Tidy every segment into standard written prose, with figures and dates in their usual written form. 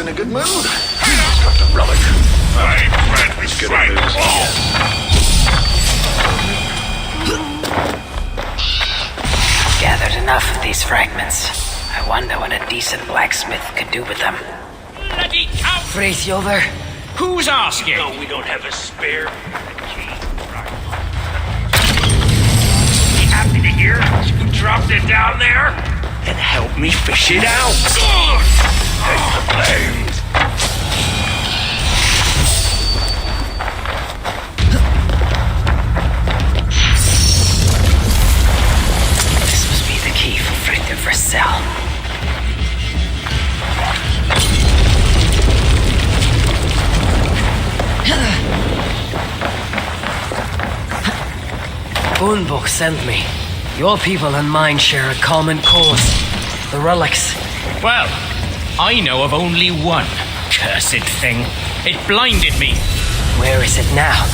in a good mood. Got the relic. He's good at moves again. Gathered enough of these fragments. I wonder what a decent blacksmith could do with them. Bloody cow! Frithjover? Who's asking? No, we don't have a spare key. You happy to hear you dropped it down there? And help me fish it out. Take the blame. This must be the key for Frithjover's cell. Boonbook sent me. Your people and mine share a common cause. The relics. Well, I know of only one cursed thing. It blinded me. Where is it now?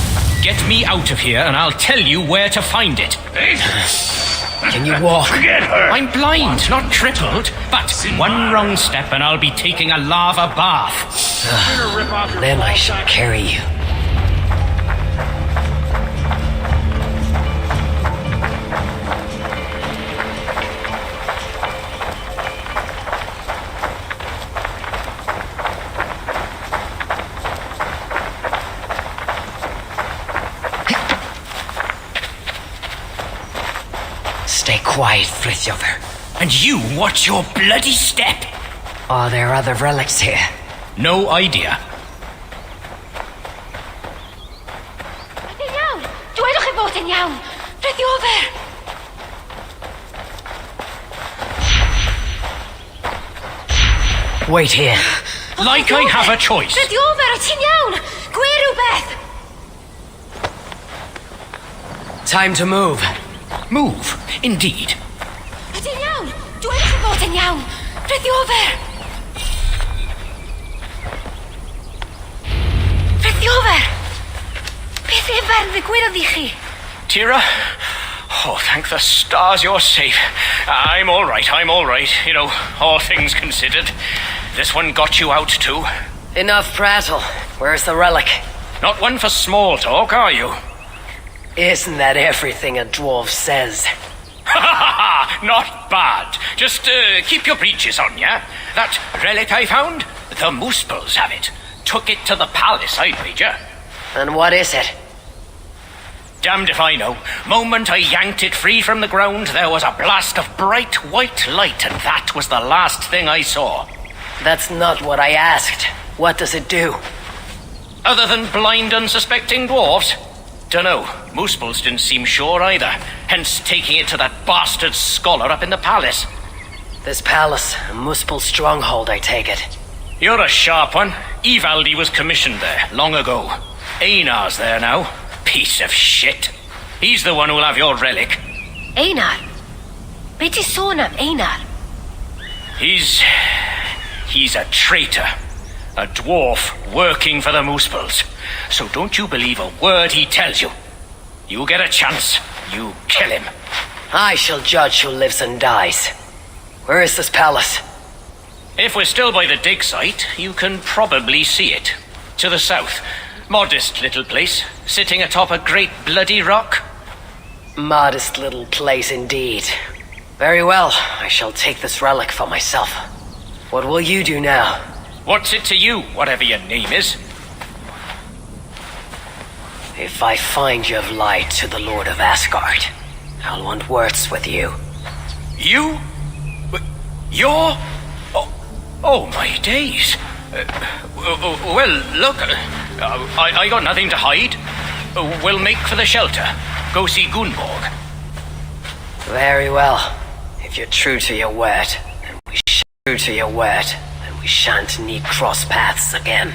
Get me out of here and I'll tell you where to find it. Can you walk? Get her. I'm blind, not crippled, but one wrong step and I'll be taking a lava bath. Then I shall carry you. Stay quiet, Frithjover. And you watch your bloody step. Are there other relics here? No idea. Yn iawn! Dwedwch chi fod yn iawn! Frithjover! Wait here. Like I have a choice. Frithjover, wyt ti'n iawn? Gwe rhywbeth! Time to move. Move, indeed. Ydyn iawn! Dwedwch chi fod yn iawn! Frithjover! Frithjover! Beth efer ddigwyddodd i chi? Tira? Oh, thank the stars you're safe. I'm all right. You know, all things considered. This one got you out too. Enough prattle. Where's the relic? Not one for small talk, are you? Isn't that everything a dwarf says? Ha ha ha! Not bad. Just keep your breeches on, yeah? That relic I found? The Moosples have it. Took it to the palace, I'd wager. And what is it? Damned if I know. Moment I yanked it free from the ground, there was a blast of bright white light, and that was the last thing I saw. That's not what I asked. What does it do? Other than blind, unsuspecting dwarves? Dunno. Moosples didn't seem sure either, hence taking it to that bastard scholar up in the palace. This palace, a Muspel stronghold, I take it. You're a sharp one. Ivaldi was commissioned there, long ago. Einar's there now. Piece of shit. He's the one who'll have your relic. Einar? Be ti sôn am Einar? He's a traitor. A dwarf working for the Moosples. So don't you believe a word he tells you. You get a chance, you kill him. I shall judge who lives and dies. Where is this palace? If we're still by the dig site, you can probably see it. To the south. Modest little place, sitting atop a great bloody rock. Modest little place indeed. Very well, I shall take this relic for myself. What will you do now? What's it to you, whatever your name is? If I find you have lied to the Lord of Asgard, I'll want words with you. You? You're? Oh my days. Well, look, I got nothing to hide. We'll make for the shelter. Go see Gunborg. Very well. If you're true to your word, then we shan't need cross paths again.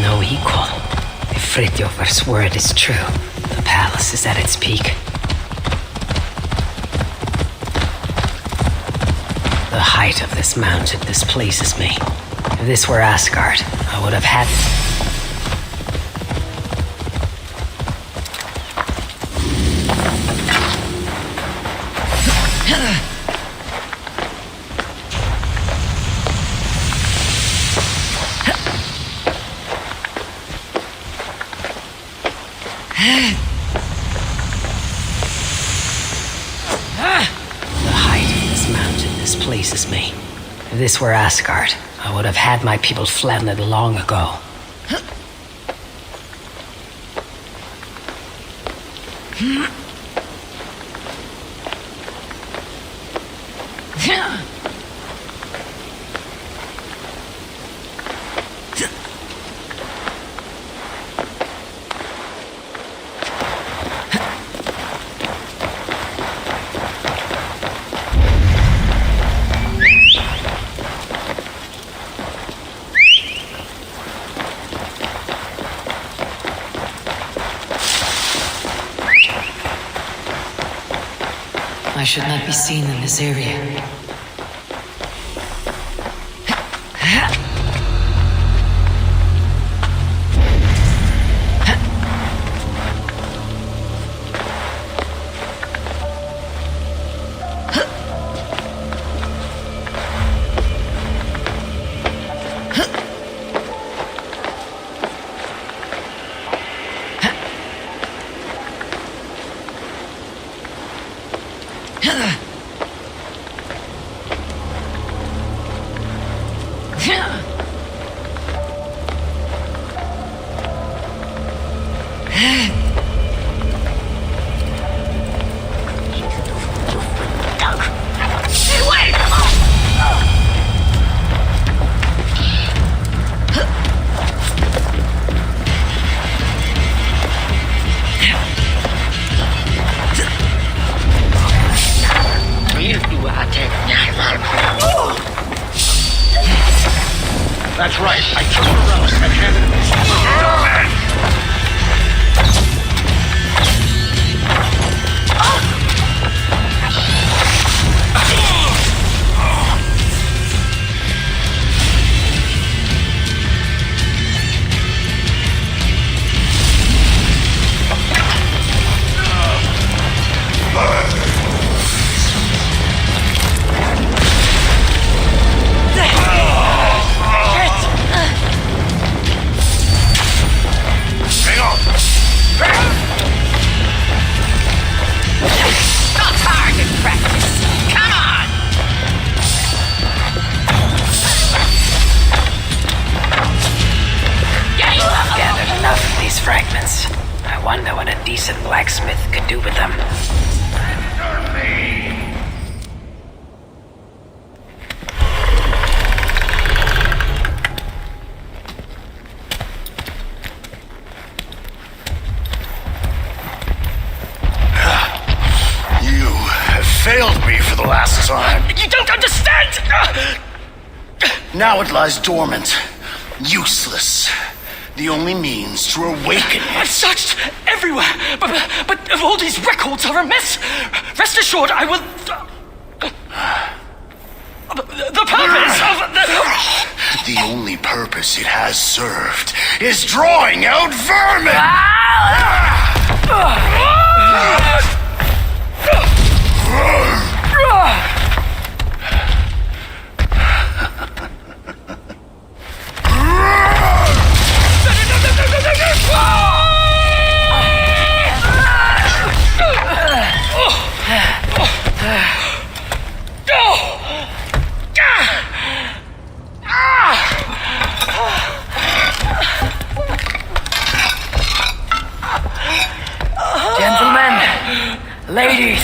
no equal. If Fridtjofr's word is true, the palace is at its peak. The height of this mountain displeases me. If this were Asgard, I would have had... The height of this mountain displeases me. If this were Asgard, I would have had my people flattened long ago. I should not be seen in this area. That's right. I took the relic and handed it to the Fragments. I wonder what a decent blacksmith could do with them. You have failed me for the last time. You don't understand! Now it lies dormant, useless. The only means to awaken I've it. searched everywhere, but all these records are a mess. Rest assured, I will... The purpose of the... The only purpose it has served is drawing out vermin! Gentlemen, ladies,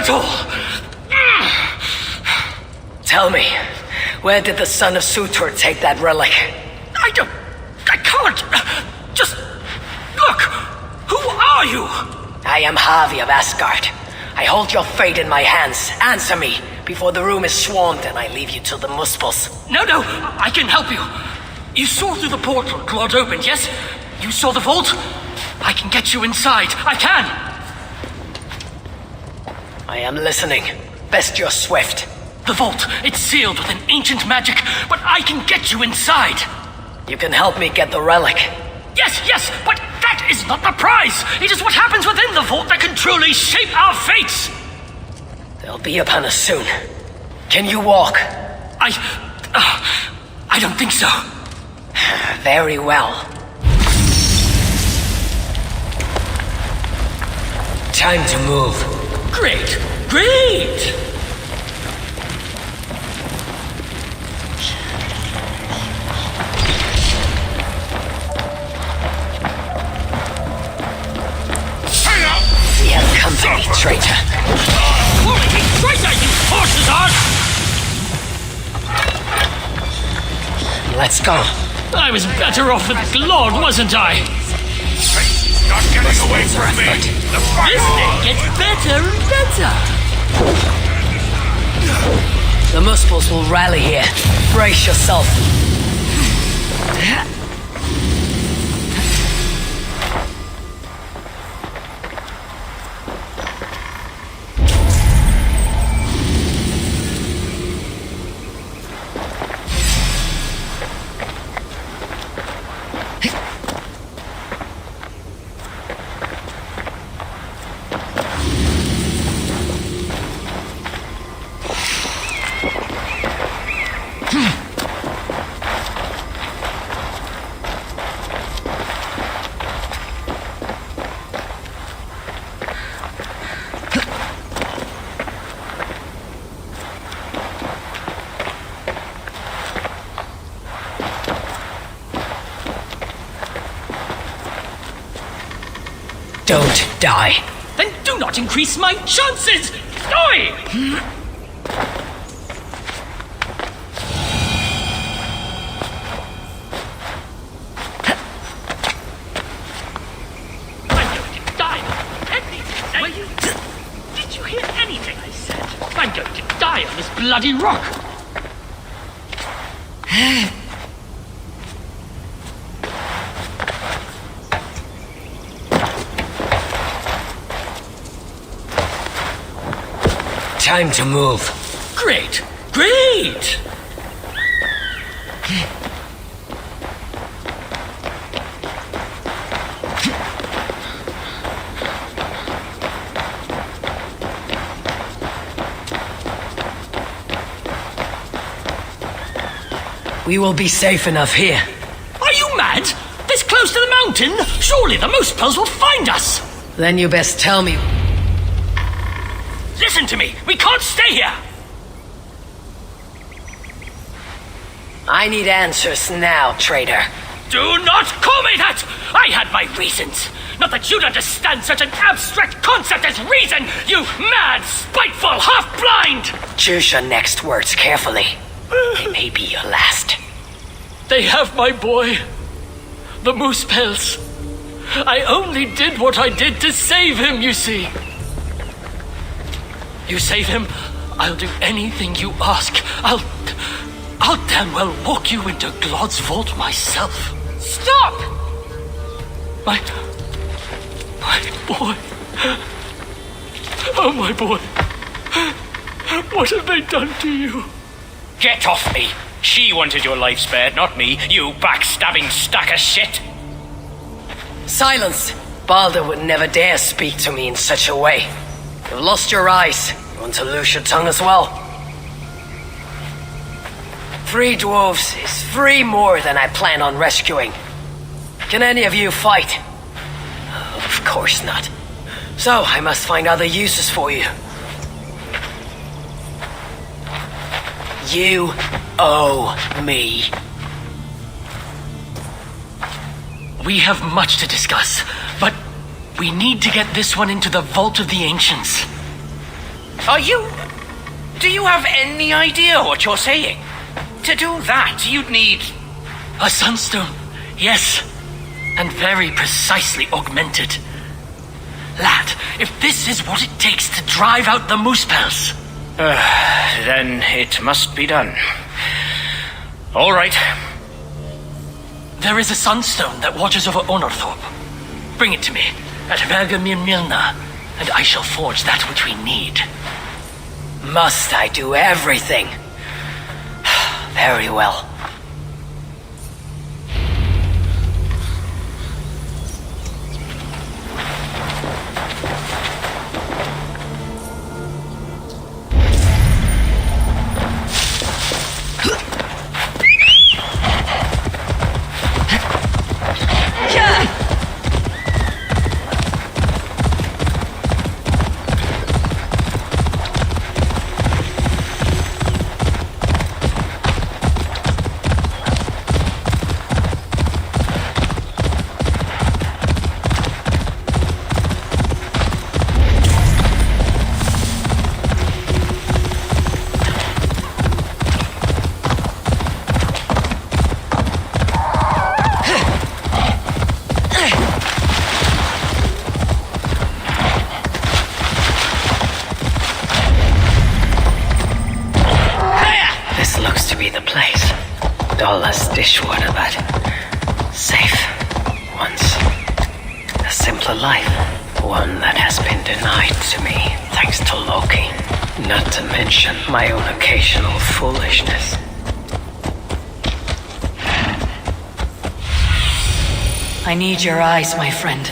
at all. Tell me, where did the son of Sutur take that relic? I can't. Just look. Who are you? I am Havi of Asgard. I hold your fate in my hands. Answer me before the room is swarmed and I leave you to the Muspels. No, I can help you. You saw through the portal Claude opened, yes? You saw the vault? I can get you inside. I can. I am listening. Best you're swift. The vault, it's sealed with an ancient magic, but I can get you inside. You can help me get the relic. Yes, but that is not the prize. It is what happens within the vault that can truly shape our fates. They'll be upon us soon. Can you walk? I don't think so. Very well. Time to move. Great. We have company, traitor. Traitor, you horses are! Let's go. I was better off with Claude, wasn't I? Not getting away from me. The fight. This day gets better and better. The Muspels will rally here. Brace yourself. Don't die. Then do not increase my chances! Die! I'm going to die. Did you hear anything I said? I'm going to die on this bloody rock. Time to move. Great! We will be safe enough here. Are you mad? This close to the mountain? Surely the Muspels will find us! Then you best tell me. Listen to me! We can't stay here! I need answers now, traitor. Do not call me that! I had my reasons. Not that you'd understand such an abstract concept as reason, you mad, spiteful, half-blind! Choose your next words carefully. They may be your last. They have my boy. The Muspels. I only did what I did to save him, you see. You save him, I'll do anything you ask. I'll damn well walk you into Glod's vault myself. Stop! My boy. Oh, my boy. What have they done to you? Get off me. She wanted your life spared, not me, you backstabbing stack of shit. Silence! Balder would never dare speak to me in such a way. You've lost your eyes. You want to lose your tongue as well? 3 dwarves is 3 more than I plan on rescuing. Can any of you fight? Of course not. So I must find other uses for you. You owe me. We have much to discuss, but we need to get this one into the Vault of the Ancients. Do you have any idea what you're saying? To do that, you'd need... A sunstone, yes. And very precisely augmented. Lad, if this is what it takes to drive out the moose-pals... then it must be done. All right. There is a sunstone that watches over Onorthorpe. Bring it to me, at Vergamir Milna, and I shall forge that which we need. Must I do everything? Very well. Dishwater, but safe. Once. A simpler life. One that has been denied to me, thanks to Loki. Not to mention my own occasional foolishness. I need your eyes, my friend.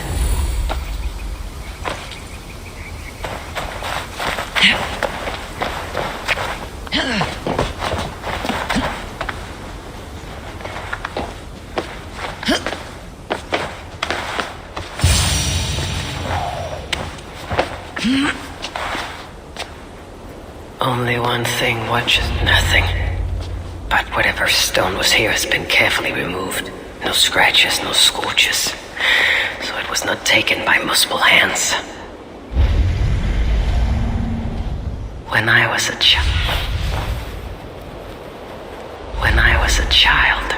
Only one thing watches nothing. But whatever stone was here has been carefully removed. No scratches, no scorches. So it was not taken by multiple hands. When I was a child,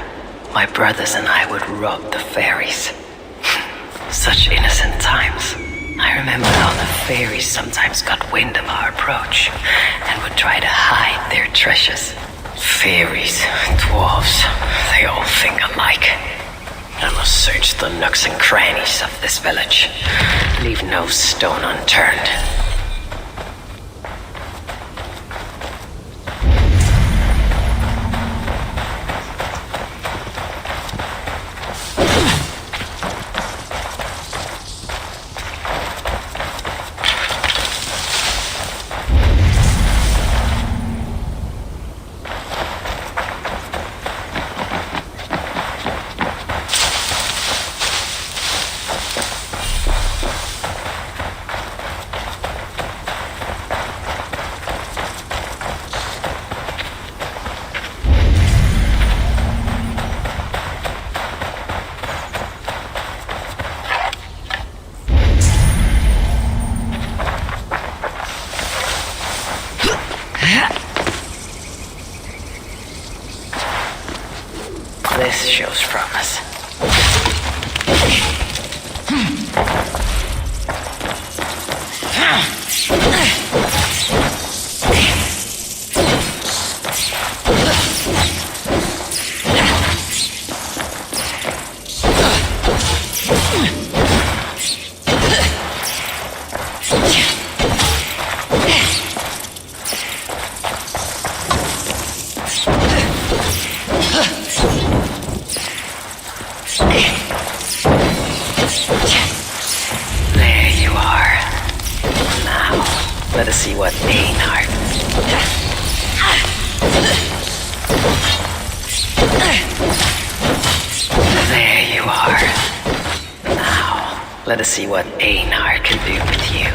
my brothers and I would rob the fairies. Such innocent times. I remember how the fairies sometimes got wind of our approach and would try to hide their treasures. Fairies, dwarves, they all think alike. I must search the nooks and crannies of this village. Leave no stone unturned. This shows promise. Let us see what Einar. There you are. Now, let us see what Einar can do with you.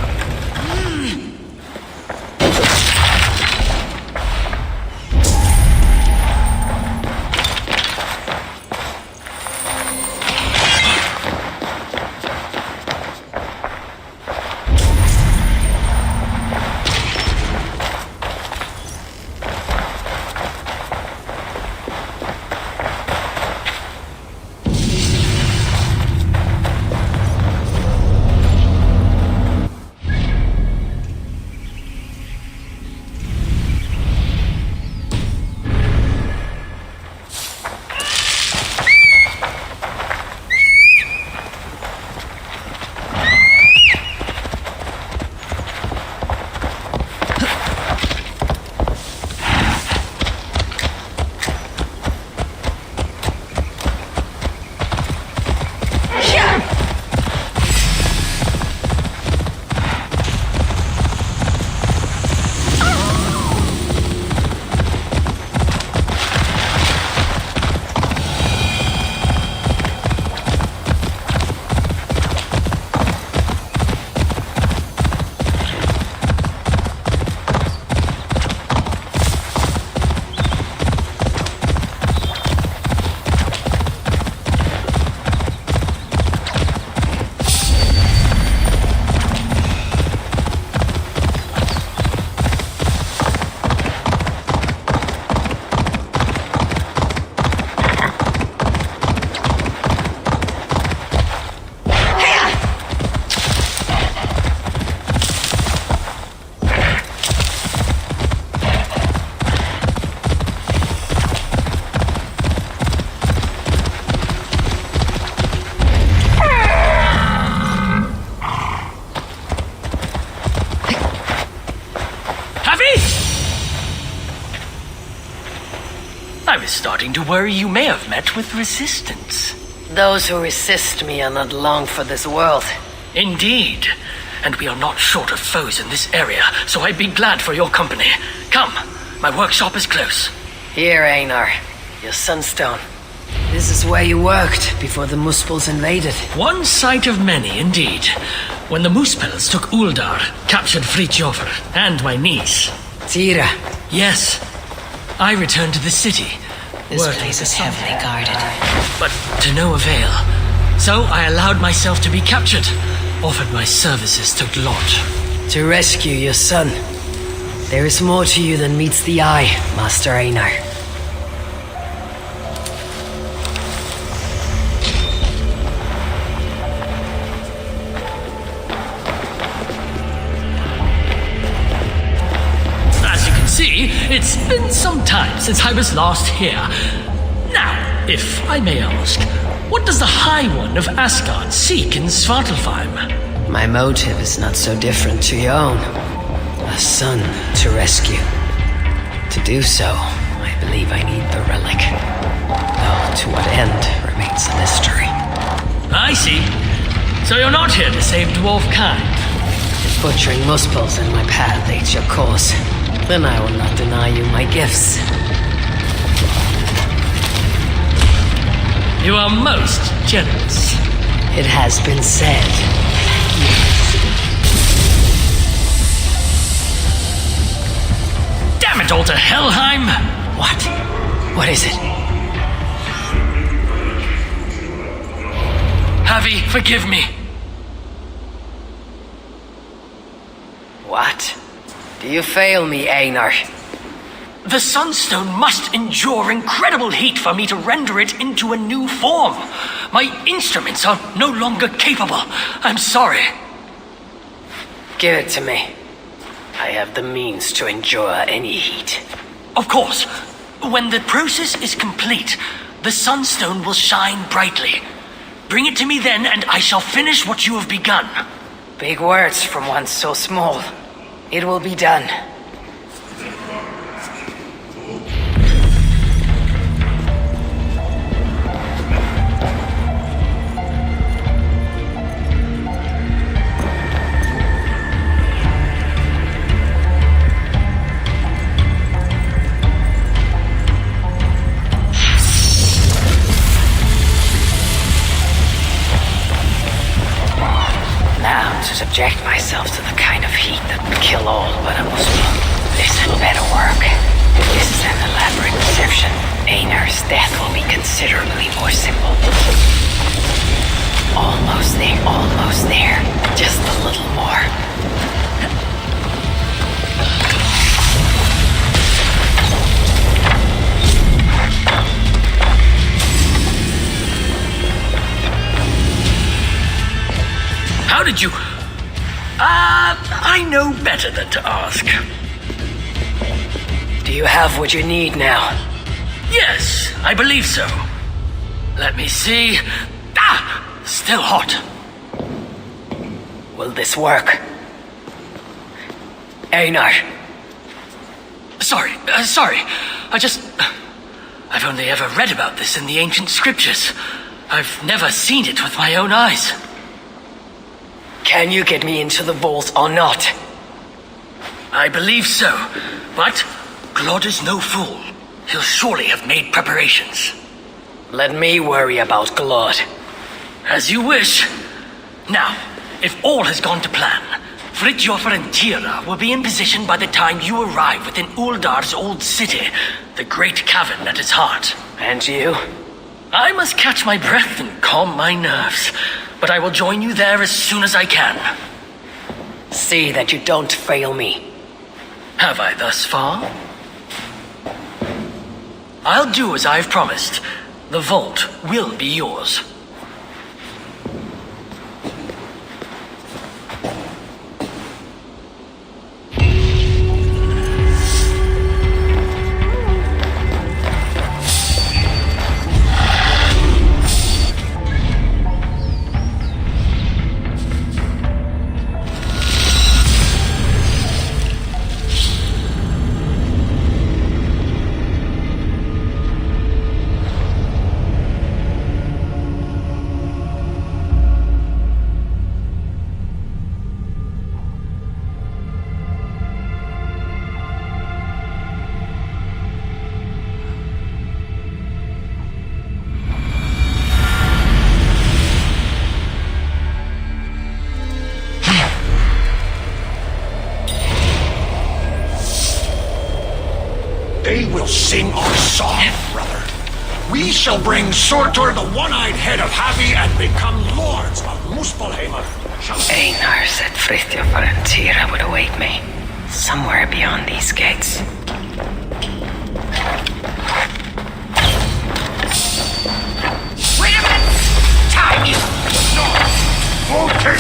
was starting to worry you may have met with resistance. Those who resist me are not long for this world. Indeed. And we are not short of foes in this area, so I'd be glad for your company. Come, my workshop is close. Here, Einar, your sunstone. This is where you worked before the Muspels invaded. One sight of many, indeed. When the Muspels took Uldar, captured Fritjofr and my niece. Tira. Yes, I returned to the city. This place is heavily guarded. But to no avail. So I allowed myself to be captured. Offered my services to Glod. To rescue your son. There is more to you than meets the eye, Master Einar. As you can see, it's been some time since I was last here. Now, if I may ask, what does the High One of Asgard seek in Svartalfheim? My motive is not so different to your own. A son to rescue. To do so, I believe I need the relic. Though to what end remains a mystery. I see. So you're not here to save dwarf kind. If butchering Muspels in my path aids your cause, then I will not deny you my gifts. You are most generous. It has been said. Damn it all to Helheim! What? What is it? Havi, forgive me. What? Do you fail me, Einar? The Sunstone must endure incredible heat for me to render it into a new form. My instruments are no longer capable. I'm sorry. Give it to me. I have the means to endure any heat. Of course. When the process is complete, the Sunstone will shine brightly. Bring it to me then, and I shall finish what you have begun. Big words from one so small. It will be done. Subject myself to the kind of heat that would kill all but a Muslim. This had better work. This is an elaborate deception. Einar's death will be considerably more simple. Almost there, almost there. Just a little more. How did you... I know better than to ask. Do you have what you need now? Yes, I believe so. Let me see. Still hot. Will this work? Einar. Sorry. I've only ever read about this in the ancient scriptures. I've never seen it with my own eyes. Can you get me into the vault or not? I believe so, but Glod is no fool. He'll surely have made preparations. Let me worry about Glod. As you wish. Now, if all has gone to plan, Fritjofr and Tira will be in position by the time you arrive within Uldar's old city, the great cavern at its heart. And you? I must catch my breath and calm my nerves, but I will join you there as soon as I can. See that you don't fail me. Have I thus far? I'll do as I've promised. The vault will be yours. They will sing our song, brother. We shall bring Surtur, the one-eyed head of Havi, and become lords of Muspelheim. Einar said Frithjof and Tira would await me, somewhere beyond these gates. Wait a minute! Time you! Okay.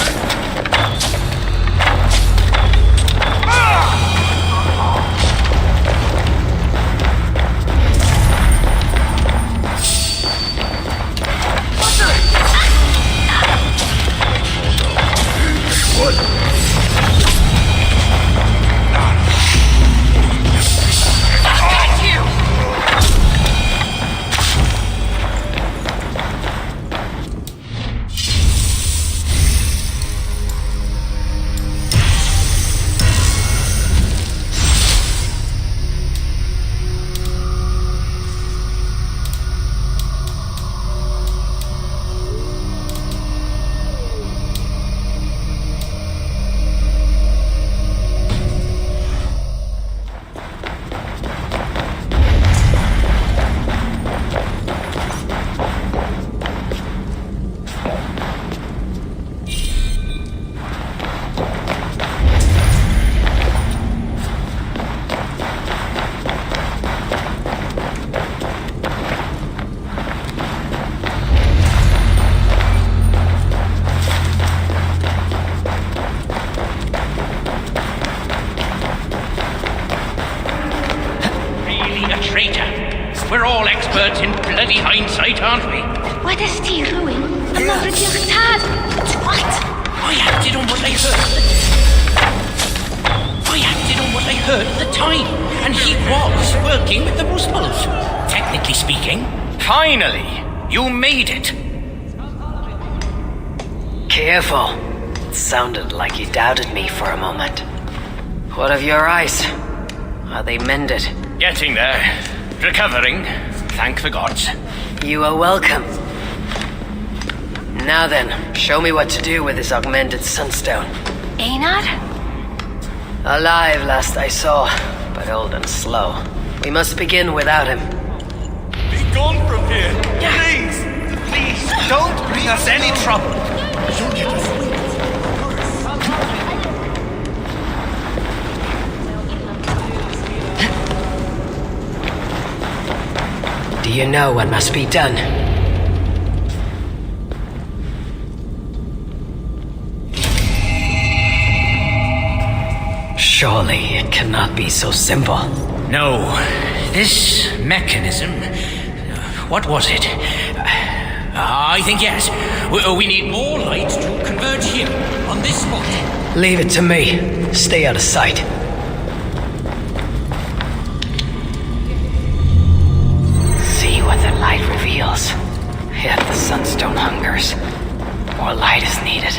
We're all experts in bloody hindsight, aren't we? What is tea ruin? I'm not with your dad. What? I acted on what I heard. I acted on what I heard at the time, and he was working with the Muspels. Technically speaking. Finally, you made it. Careful. It sounded like you doubted me for a moment. What of your eyes? Are they mended? Getting there. Recovering. Thank the gods. You are welcome. Now then, show me what to do with this augmented sunstone. Einar? Alive last I saw, but old and slow. We must begin without him. Be gone from here! Please! Please, don't bring us any trouble! You'll get us weak. Do you know what must be done? Surely it cannot be so simple. No, this mechanism... What was it? I think yes. We need more light to converge here, on this spot. Leave it to me. Stay out of sight. See what the light reveals. Yet the sunstone hungers. More light is needed.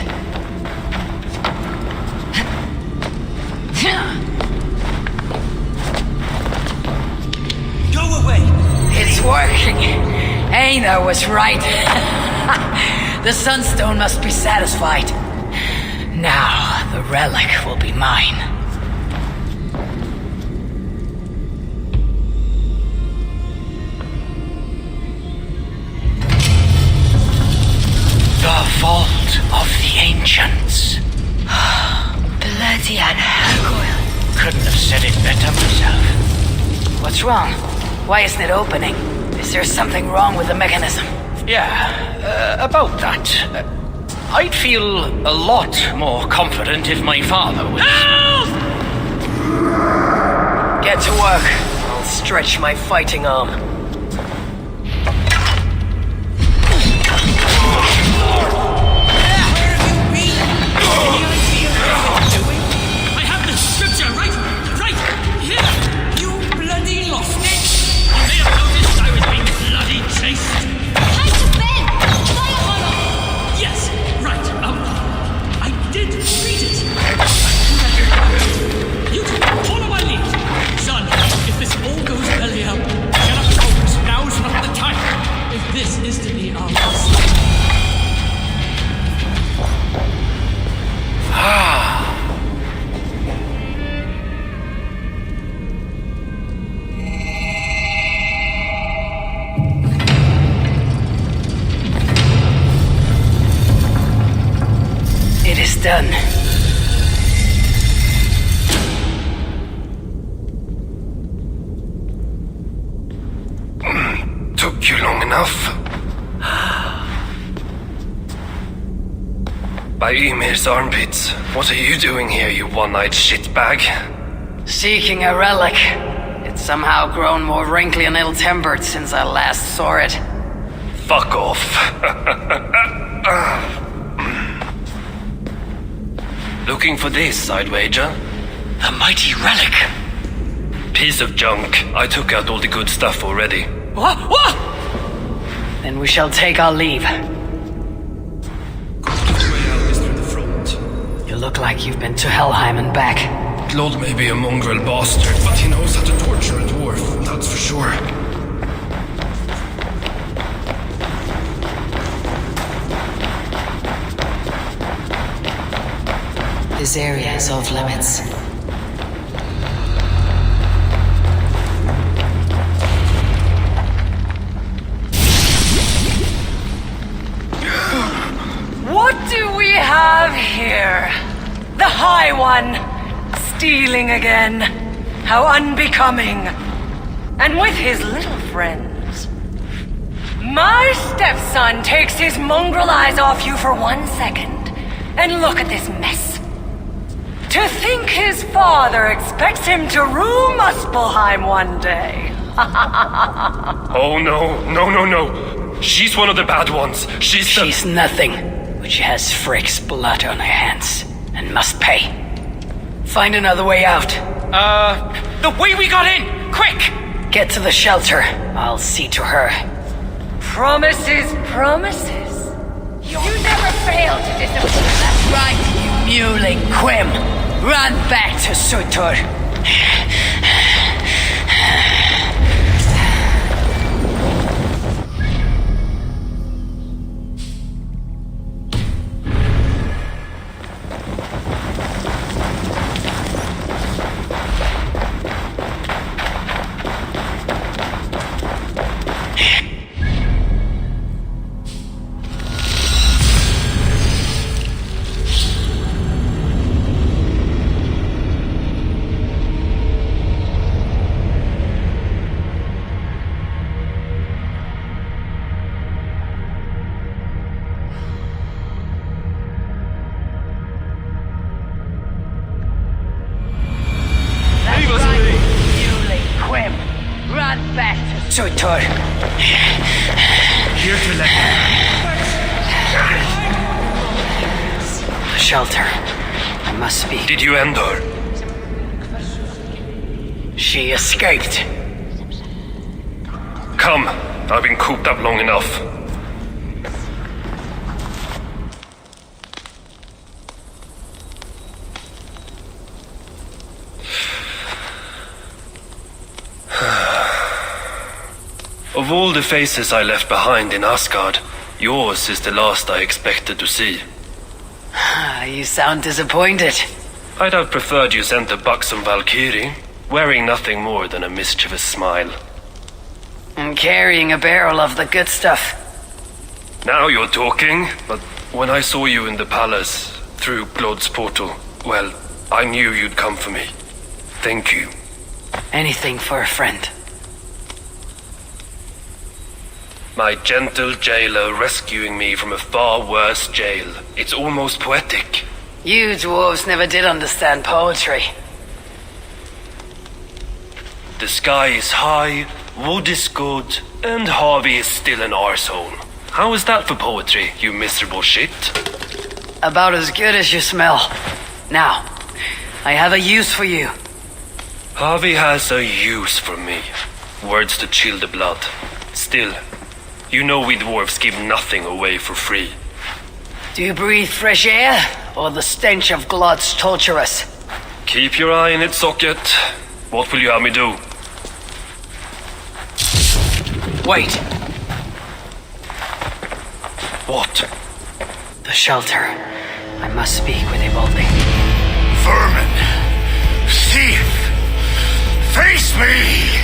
Go away! It's working. Einar was right. The sunstone must be satisfied. Now the relic will be mine. The vault of the ancients. Bloody Anhagoil. Couldn't have said it better myself. What's wrong? Why isn't it opening? Is there something wrong with the mechanism? Yeah, about that. I'd feel a lot more confident if my father was... Get to work. I'll stretch my fighting arm. I have the scripture right here! You bloody lost it! You may have noticed I was being bloody chased. Hide the bed! Fire! Yes, right. I did read it. You two, follow my lead. Son, if this all goes belly up, get up cold. Now's not the time. If this is to be our last. By Ymir's armpits. What are you doing here, you one-eyed shitbag? Seeking a relic. It's somehow grown more wrinkly and ill-tempered since I last saw it. Fuck off. Looking for this, I'd wager. The mighty relic. Piece of junk. I took out all the good stuff already. What? Then we shall take our leave. Quickest way out is through the front. You look like you've been to Helheim and back. Glod may be a mongrel bastard, but he knows how to torture a dwarf, that's for sure. This area is off limits. What do we have here? The High One, stealing again. How unbecoming. And with his little friends. My stepson takes his mongrel eyes off you for 1 second. And look at this mess. To think his father expects him to rule Muspelheim one day. Oh no. She's one of the bad ones. She's nothing, but she has Frick's blood on her hands, and must pay. Find another way out. The way we got in! Quick! Get to the shelter. I'll see to her. Promises. You never fail to disappoint. That's right, you mewling Quim. Run back to Sutur. Sutur. Here to let The shelter. I must speak. Did you end her? She escaped. Come. I've been cooped up long enough. Of all the faces I left behind in Asgard, yours is the last I expected to see. You sound disappointed. I'd have preferred you sent a buxom Valkyrie, wearing nothing more than a mischievous smile. And carrying a barrel of the good stuff. Now you're talking, but when I saw you in the palace, through Glod's portal, well, I knew you'd come for me. Thank you. Anything for a friend. My gentle jailer rescuing me from a far worse jail. It's almost poetic. You dwarves never did understand poetry. The sky is high, wood is good, and Harvey is still an arsehole. How is that for poetry, you miserable shit? About as good as you smell. Now, I have a use for you. Harvey has a use for me. Words to chill the blood. Still, you know we dwarves give nothing away for free. Do you breathe fresh air, or the stench of Glod's torturous? Keep your eye in its socket. What will you have me do? Wait. What? The shelter. I must speak with Ivaldi. Vermin! Thief! Face me!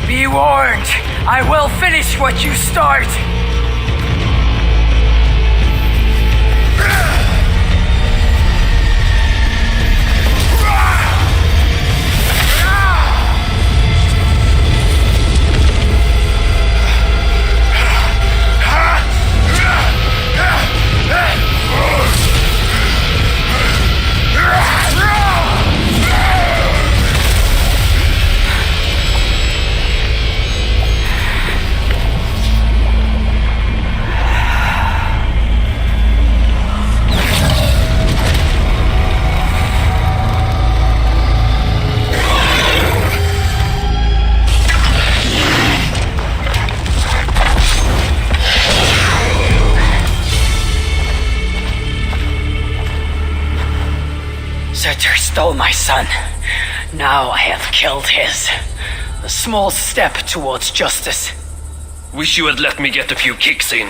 Be warned. I will finish what you start. Surtur stole my son. Now I have killed his. A small step towards justice. Wish you had let me get a few kicks in.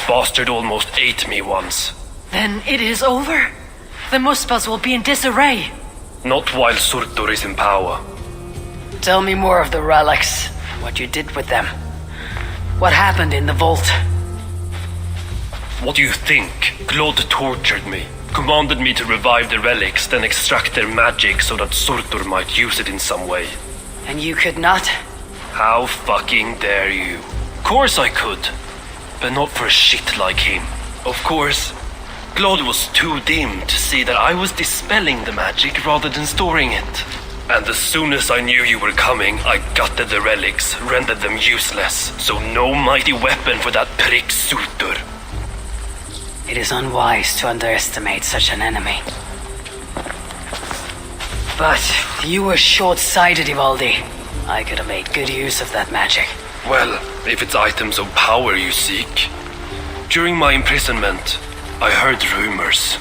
Bastard almost ate me once. Then it is over? The Muspels will be in disarray. Not while Surtur is in power. Tell me more of the relics. What you did with them. What happened in the vault? What do you think? Glod tortured me. Commanded me to revive the relics, then extract their magic so that Surtur might use it in some way. And you could not? How fucking dare you? Of course I could. But not for a shit like him. Of course, Glod was too dim to see that I was dispelling the magic rather than storing it. And as soon as I knew you were coming, I gutted the relics, rendered them useless. So no mighty weapon for that prick Surtur. It is unwise to underestimate such an enemy. But you were short-sighted, Ivaldi. I could have made good use of that magic. Well, if it's items of power you seek. During my imprisonment, I heard rumors.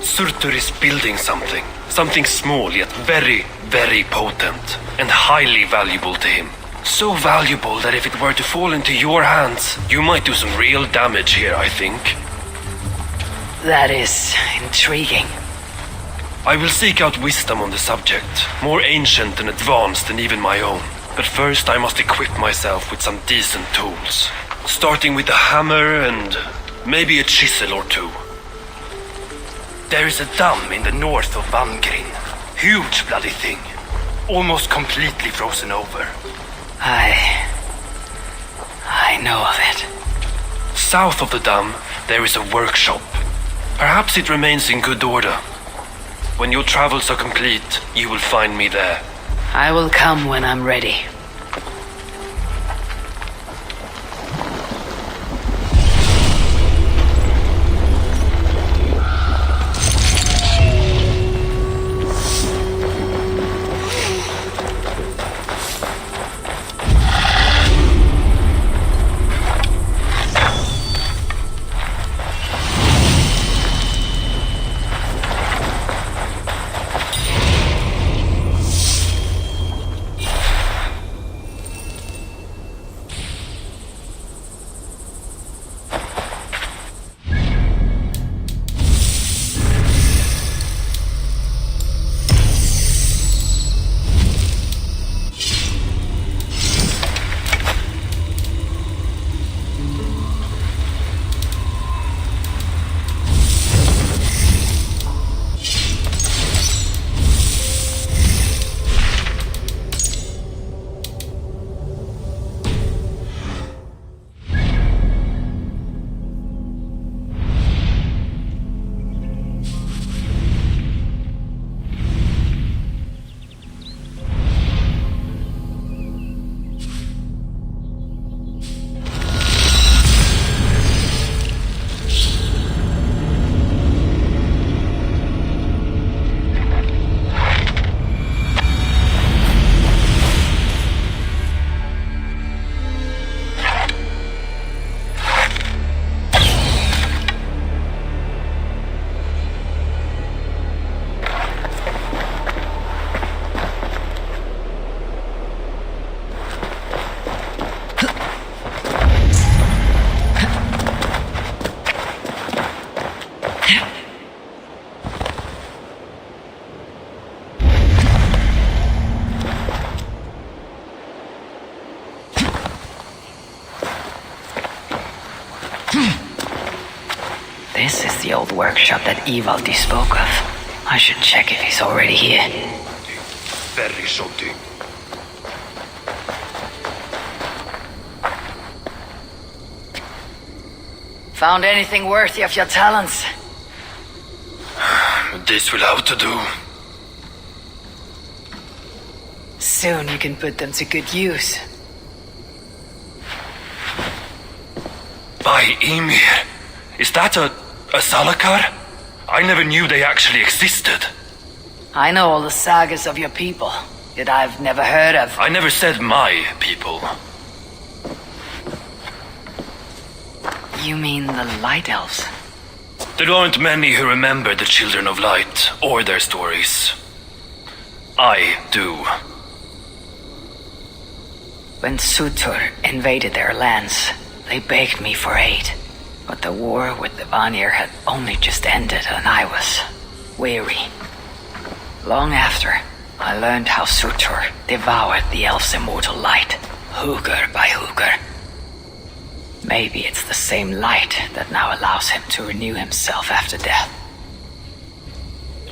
Surtur is building something. Something small yet very, very potent. And highly valuable to him. So valuable that if it were to fall into your hands, you might do some real damage here, I think. That is intriguing. I will seek out wisdom on the subject, more ancient and advanced than even my own. But first I must equip myself with some decent tools. Starting with a hammer and maybe a chisel or two. There is a dam in the north of Vangrin. Huge bloody thing. Almost completely frozen over. I know of it. South of the dam, there is a workshop. Perhaps it remains in good order. When your travels are complete, you will find me there. I will come when I'm ready. This is the old workshop that Ivaldi spoke of. I should check if he's already here. Very something. Found anything worthy of your talents? This will have to do. Soon you can put them to good use. By Ymir, is that a Salakar? I never knew they actually existed. I know all the sagas of your people that I've never heard of. I never said my people. You mean the Light Elves? There aren't many who remember the Children of Light. or their stories. I do. When Surtur invaded their lands, they begged me for aid. But the war with the Vanir had only just ended and I was weary. Long after, I learned how Surtur devoured the elf's immortal light, hugr by hugr. Maybe it's the same light that now allows him to renew himself after death.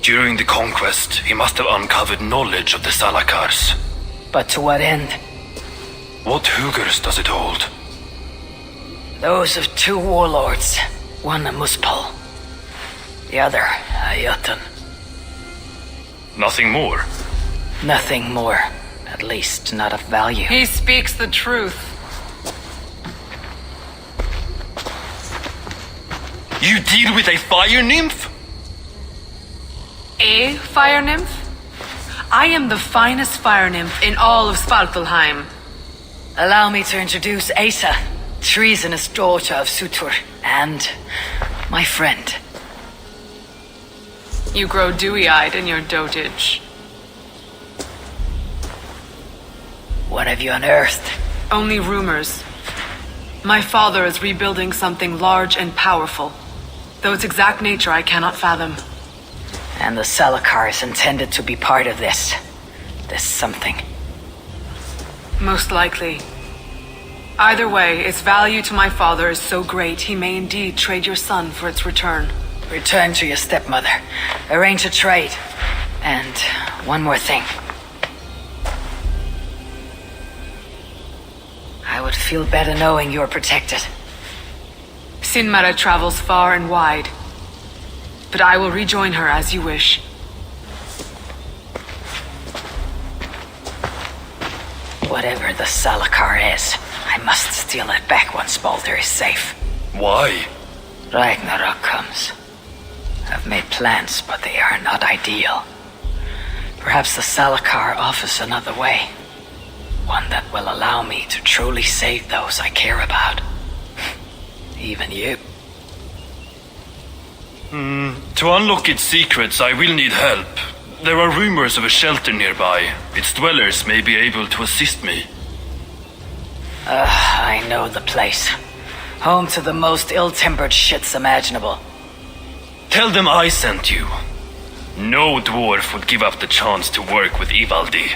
During the conquest, he must have uncovered knowledge of the Salakars. But to what end? What hugrs does it hold? Those of 2 warlords, one a Muspel, the other a Jotun. Nothing more. Nothing more, at least not of value. He speaks the truth. You deal with a fire nymph? A fire nymph? I am the finest fire nymph in all of Svartalheim. Allow me to introduce Asa, treasonous daughter of Surtur, and my friend. You grow dewy-eyed in your dotage. What have you unearthed? Only rumors. My father is rebuilding something large and powerful, though its exact nature I cannot fathom. And the Salakar is intended to be part of this something. Most likely. Either way, its value to my father is so great he may indeed trade your son for its return. Return to your stepmother. Arrange a trade. And one more thing. I would feel better knowing you're protected. Sinmara travels far and wide, but I will rejoin her as you wish. Whatever the Salakar is, I must steal it back once Baldur is safe. Why? Ragnarök comes. I've made plans, but they are not ideal. Perhaps the Salakar offers another way. One that will allow me to truly save those I care about. Even you. To unlock its secrets, I will need help. There are rumors of a shelter nearby. Its dwellers may be able to assist me. I know the place. Home to the most ill-tempered shits imaginable. Tell them I sent you. No dwarf would give up the chance to work with Ivaldi.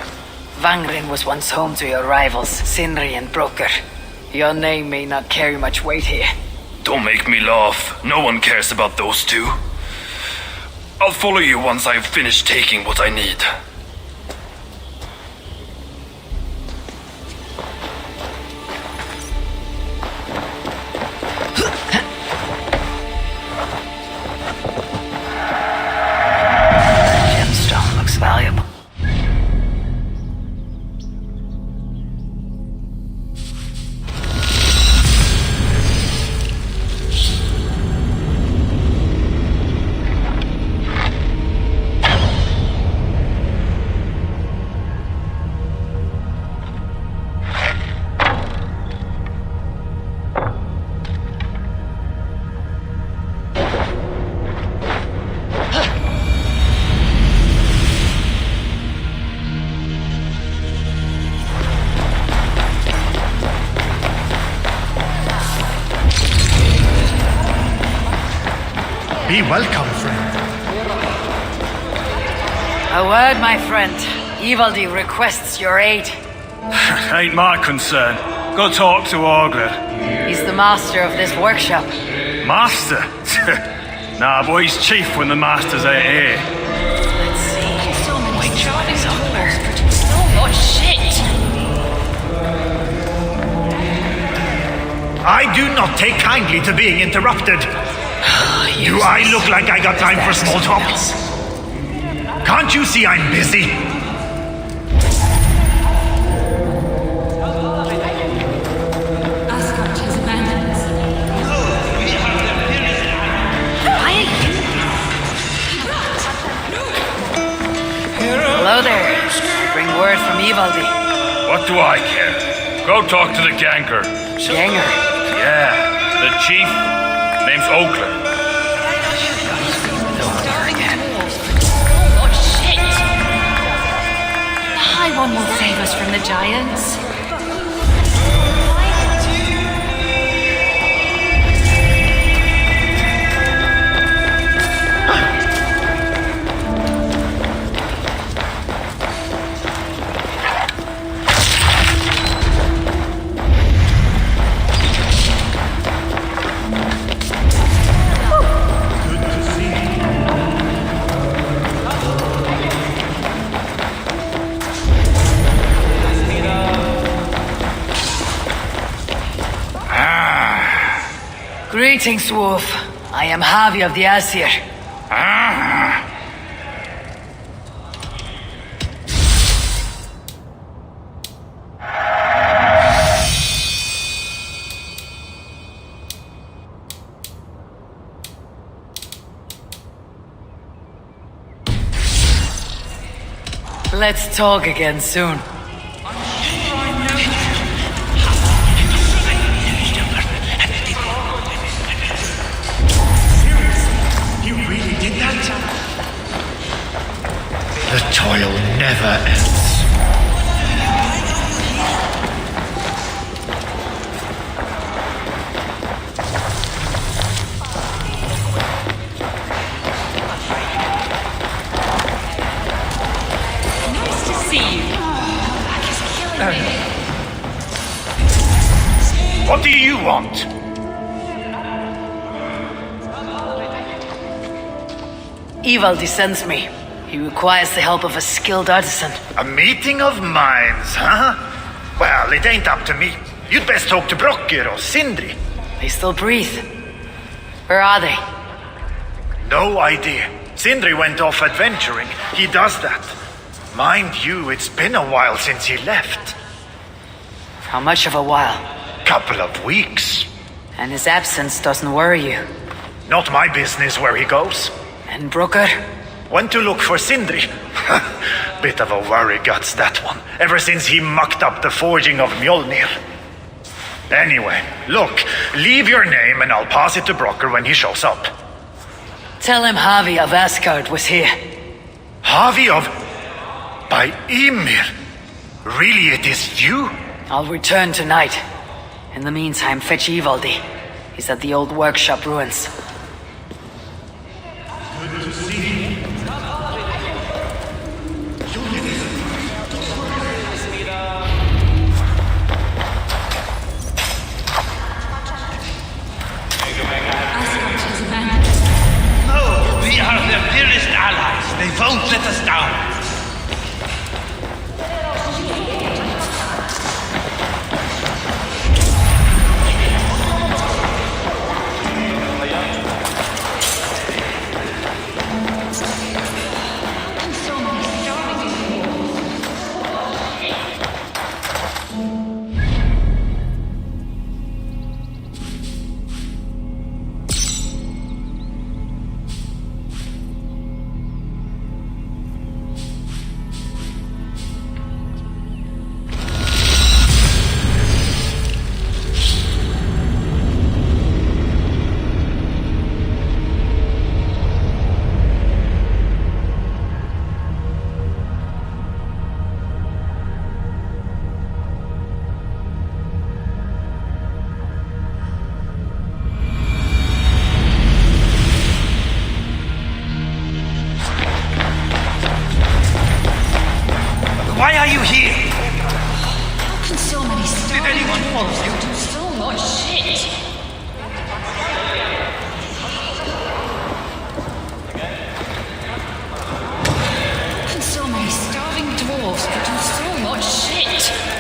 Vangrin was once home to your rivals, Sindri and Broker. Your name may not carry much weight here. Don't make me laugh. No one cares about those two. I'll follow you once I've finished taking what I need. Gemstone looks valuable. Be welcome, friend. A word, my friend. Ivaldi requests your aid. Ain't my concern. Go talk to Orgler. He's the master of this workshop. Master? Nah, boy, he's chief when the masters ain't here. Let's see. Which one is older? Oh, shit! I do not take kindly to being interrupted. Do I look like I got time for small talk? Can't you see I'm busy? Hello there. Bring word from Ivaldi. What do I care? Go talk to the Ganger. Ganger. Yeah, the chief. Name's Oakland. gifts from the giants? Greetings, Wolf. I am Javi of the Aesir. Let's talk again soon. The toil never ends. Nice to see you. Back is killing me. What do you want? Ivaldi sends me. He requires the help of a skilled artisan. A meeting of minds, huh? Well, it ain't up to me. You'd best talk to Brokkr or Sindri. They still breathe. Where are they? No idea. Sindri went off adventuring. He does that. Mind you, it's been a while since he left. How much of a while? Couple of weeks. And his absence doesn't worry you. Not my business where he goes. And Brokkr? Went to look for Sindri. Bit of a worry guts, that one. Ever since he mucked up the forging of Mjolnir. Anyway, look, leave your name and I'll pass it to Brokkr when he shows up. Tell him Javi of Asgard was here. Javi of... by Ymir. Really, it is you? I'll return tonight. In the meantime, fetch Ivaldi. He's at the old workshop ruins. We are their dearest allies. They won't let us down. Why are you here? How can so many stars Did anyone follow you? do so much shit? How can so many starving dwarves produce so much shit?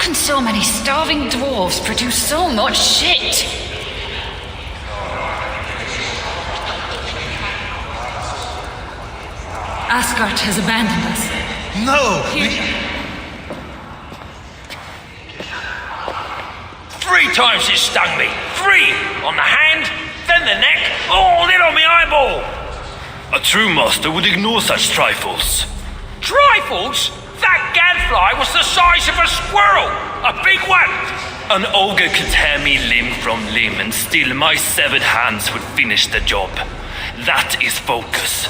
can so many starving dwarves produce so much shit? Asgard has abandoned us. No! Here. 3 times it stung me. 3 on the hand, then the neck, oh, then on my eyeball. A true master would ignore such trifles. Trifles? That gadfly was the size of a squirrel. A big one. An ogre could tear me limb from limb, and still my severed hands would finish the job. That is focus.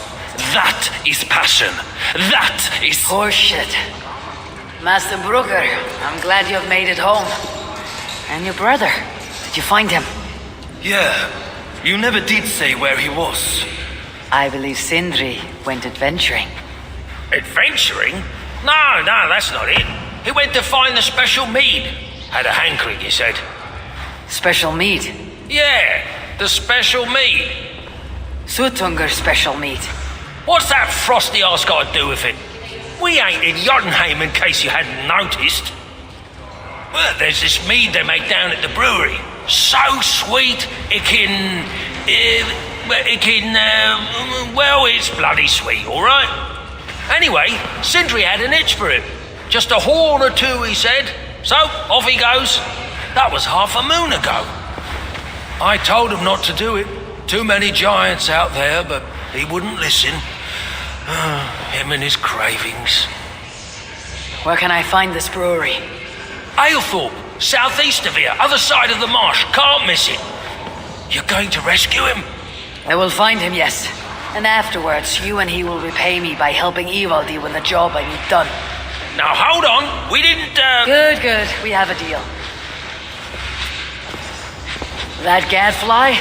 That is passion. That is... Horseshit. Master Brugger, I'm glad you've made it home. And your brother, did you find him? Yeah, you never did say where he was. I believe Sindri went adventuring. Adventuring? No, that's not it. He went to find the special mead. Had a hankering, he said. Special mead? Yeah, the special mead. Sutunger's special mead. What's that frosty arse got to do with it? We ain't in Jotunheim, in case you hadn't noticed. Well, there's this mead they make down at the brewery. So sweet, well, it's bloody sweet, all right? Anyway, Sindri had an itch for it. Just a horn or 2, he said. So, off he goes. That was half a moon ago. I told him not to do it. Too many giants out there, but he wouldn't listen. Him and his cravings. Where can I find this brewery? Aylthorpe, southeast of here, other side of the marsh. Can't miss it. You're going to rescue him? I will find him, yes. And afterwards, you and he will repay me by helping Ivaldi with the job I need done. Now hold on, we didn't, Good, we have a deal. That gadfly?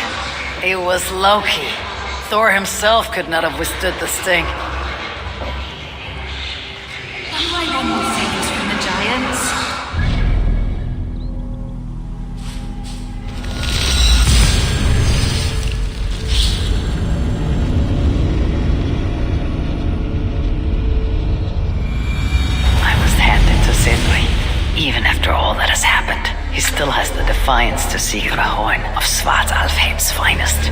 It was Loki. Thor himself could not have withstood the sting. The High One will save us from the giants. Even after all that has happened, he still has the defiance to seek Rahorn of Svartalfheim's finest.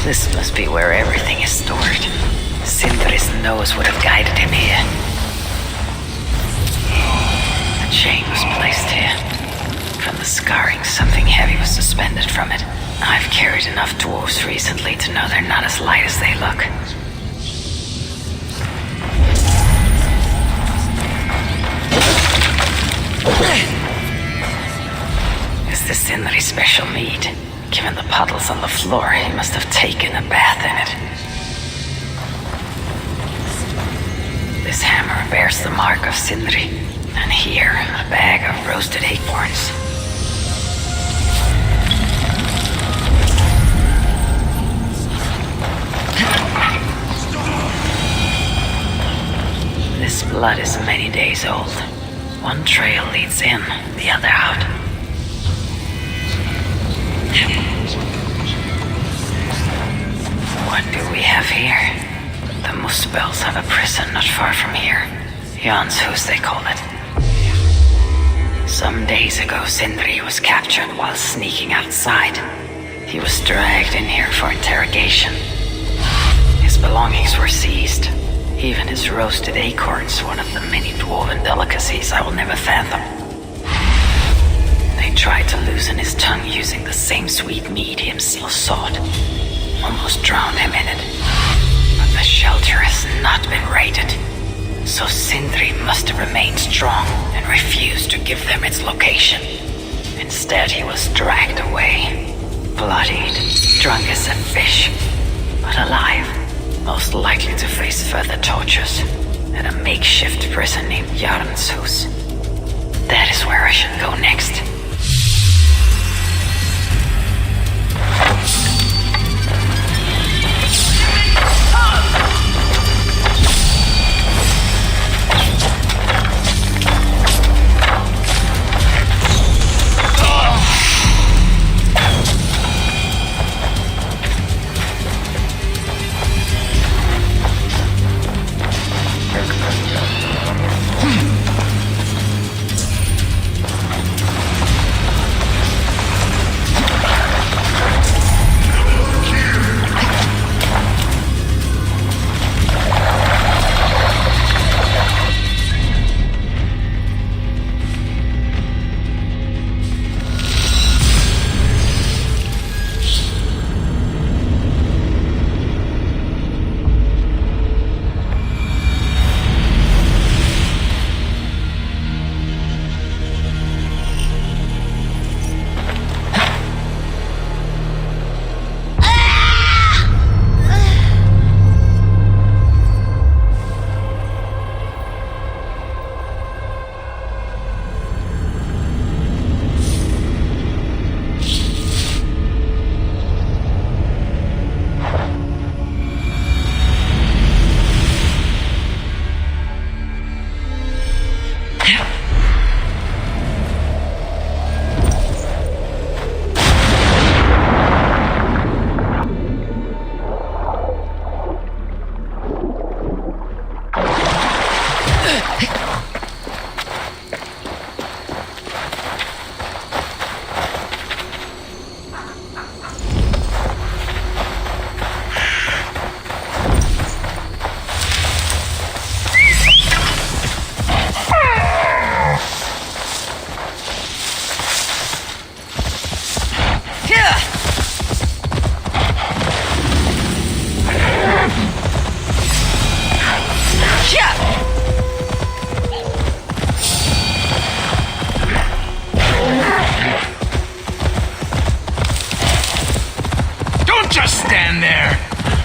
This must be where everything is stored. Sindri's nose would have guided him here. The chain was placed here. From the scarring, something heavy was suspended from it. I've carried enough dwarves recently to know they're not as light as they look. Is this Sindri's special mead? Given the puddles on the floor, he must have taken a bath in it. This hammer bears the mark of Sindri, and here, a bag of roasted acorns. This blood is many days old. One trail leads in, the other out. What do we have here? The Muspels have a prison not far from here. Janshus, they call it. Some days ago, Sindri was captured while sneaking outside. He was dragged in here for interrogation. His belongings were seized. Even his roasted acorns, one of the many dwarven delicacies I will never fathom. They tried to loosen his tongue using the same sweet mead he himself sought. Almost drowned him in it. But the shelter has not been raided. So Sindri must have remained strong and refused to give them its location. Instead, he was dragged away. Bloodied, drunk as a fish, but alive. Most likely to face further tortures at a makeshift prison named Jarnshus. That is where I should go next.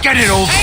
Get it over.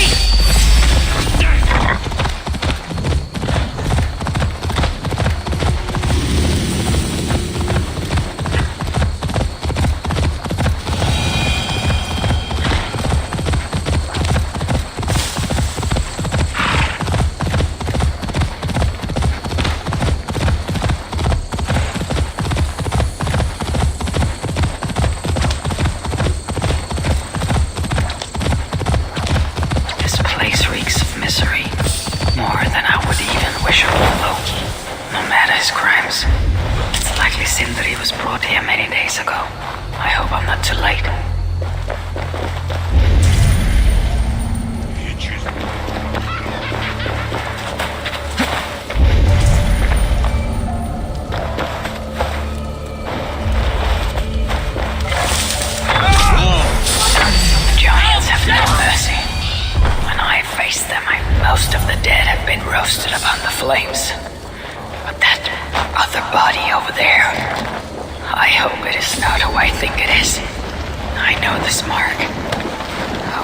I know this mark.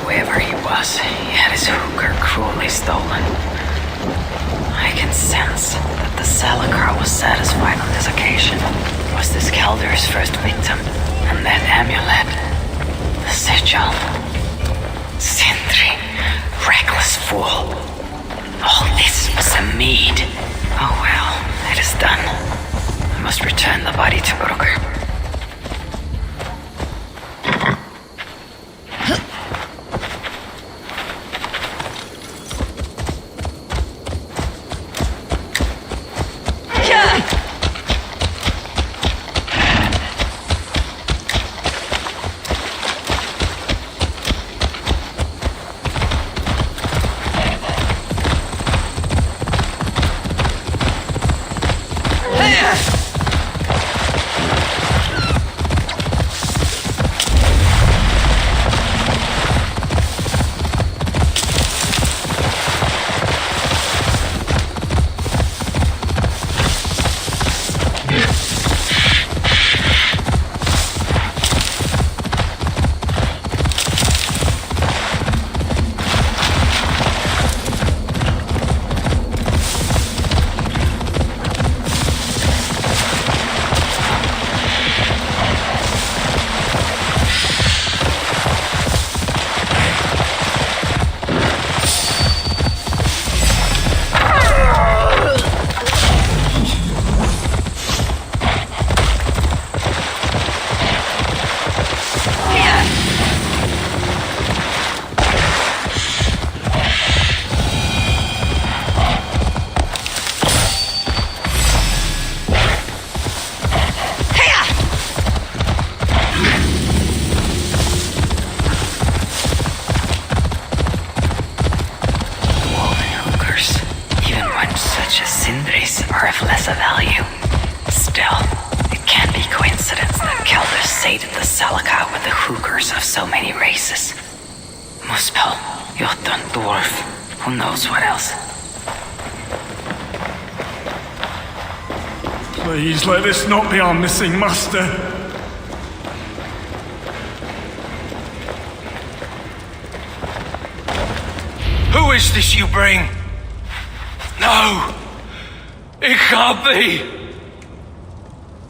Whoever he was, he had his hooker cruelly stolen. I can sense that the Salakar was satisfied on this occasion. Was this Kelder's first victim? And that amulet, the sigil. Sindri, reckless fool. All this was a mead. Oh well, it is done. I must return the body to Broker. Who knows what else? Please let this not be our missing master. Who is this you bring? No! It can't be!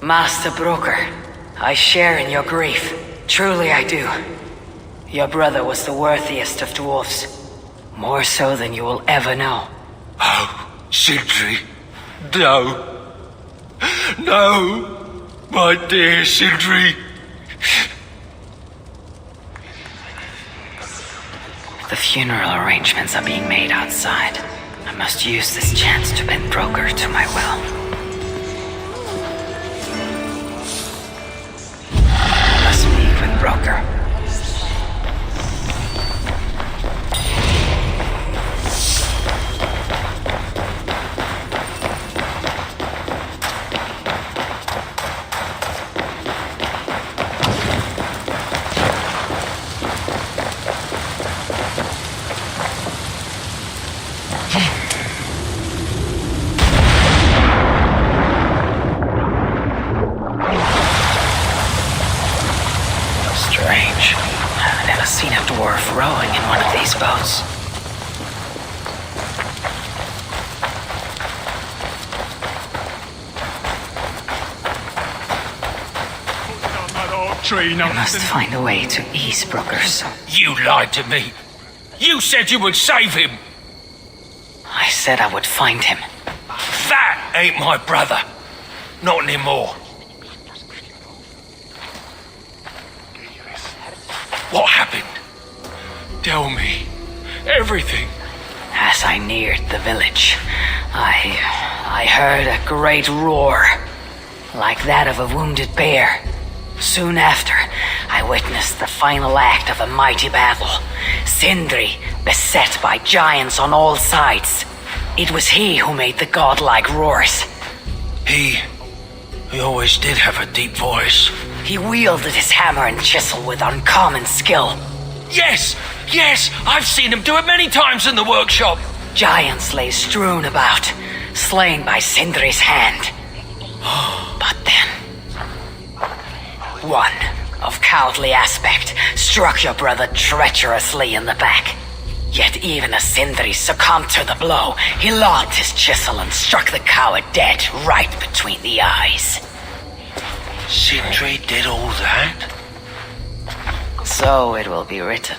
Master Broker, I share in your grief. Truly I do. Your brother was the worthiest of dwarfs. More so than you will ever know. Oh, Sindri. No. No! My dear Sindri. The funeral arrangements are being made outside. I must use this chance to bend Broker to my will. I must meet with Broker. Rowing in one of these boats. I must find a way to ease Broker's. You lied to me. You said you would save him. I said I would find him. That ain't my brother. Not anymore. What happened? Tell me. Everything. As I neared the village, I heard a great roar, like that of a wounded bear. Soon after, I witnessed the final act of a mighty battle. Sindri, beset by giants on all sides. It was he who made the godlike roars. He always did have a deep voice. He wielded his hammer and chisel with uncommon skill. Yes! Yes! I've seen him do it many times in the workshop! Giants lay strewn about, slain by Sindri's hand. But then, one of cowardly aspect, struck your brother treacherously in the back. Yet even as Sindri succumbed to the blow, he lobbed his chisel and struck the coward dead right between the eyes. Sindri did all that? So it will be written.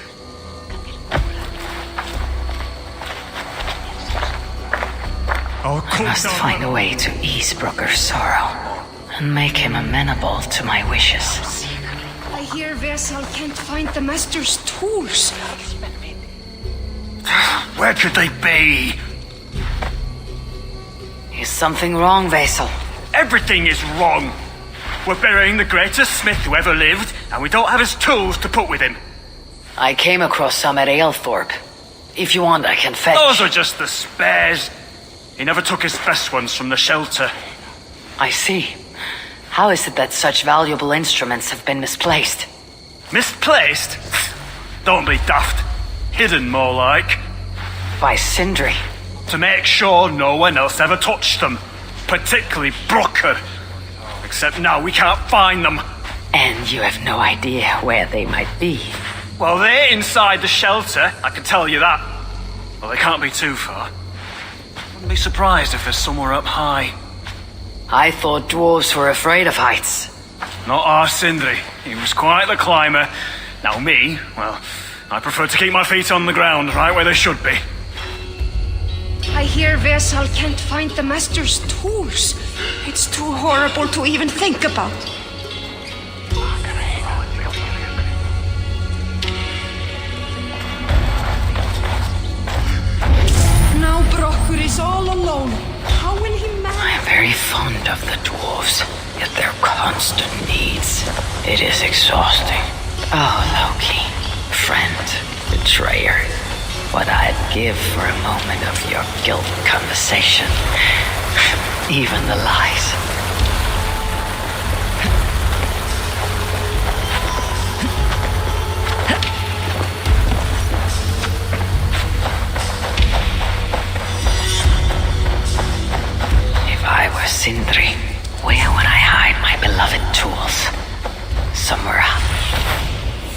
I must find a way to ease Brooker's sorrow and make him amenable to my wishes. I hear Vesal can't find the master's tools. Where could they be? Is something wrong, Vesal? Everything is wrong. We're burying the greatest smith who ever lived, and we don't have his tools to put with him. I came across some at Aylthorpe. If you want, I can fetch. Those are just the spares. He never took his best ones from the shelter. I see. How is it that such valuable instruments have been misplaced? Misplaced? Don't be daft. Hidden, more like. By Sindri. To make sure no one else ever touched them. Particularly Brooker. Except now we can't find them. And you have no idea where they might be. Well, they're inside the shelter, I can tell you that. Well, they can't be too far. Wouldn't be surprised if they're somewhere up high. I thought dwarves were afraid of heights. Not our Sindri. He was quite the climber. Now me, well, I prefer to keep my feet on the ground, right where they should be. I hear Vesal can't find the master's tools. It's too horrible to even think about. Now Brokur is all alone. How will he manage? I am very fond of the dwarves, yet their constant needs. It is exhausting. Oh, Loki, friend, betrayer. What I'd give for a moment of your guilt conversation. Even the lies. If I were Sindri, where would I hide my beloved tools? Somewhere up.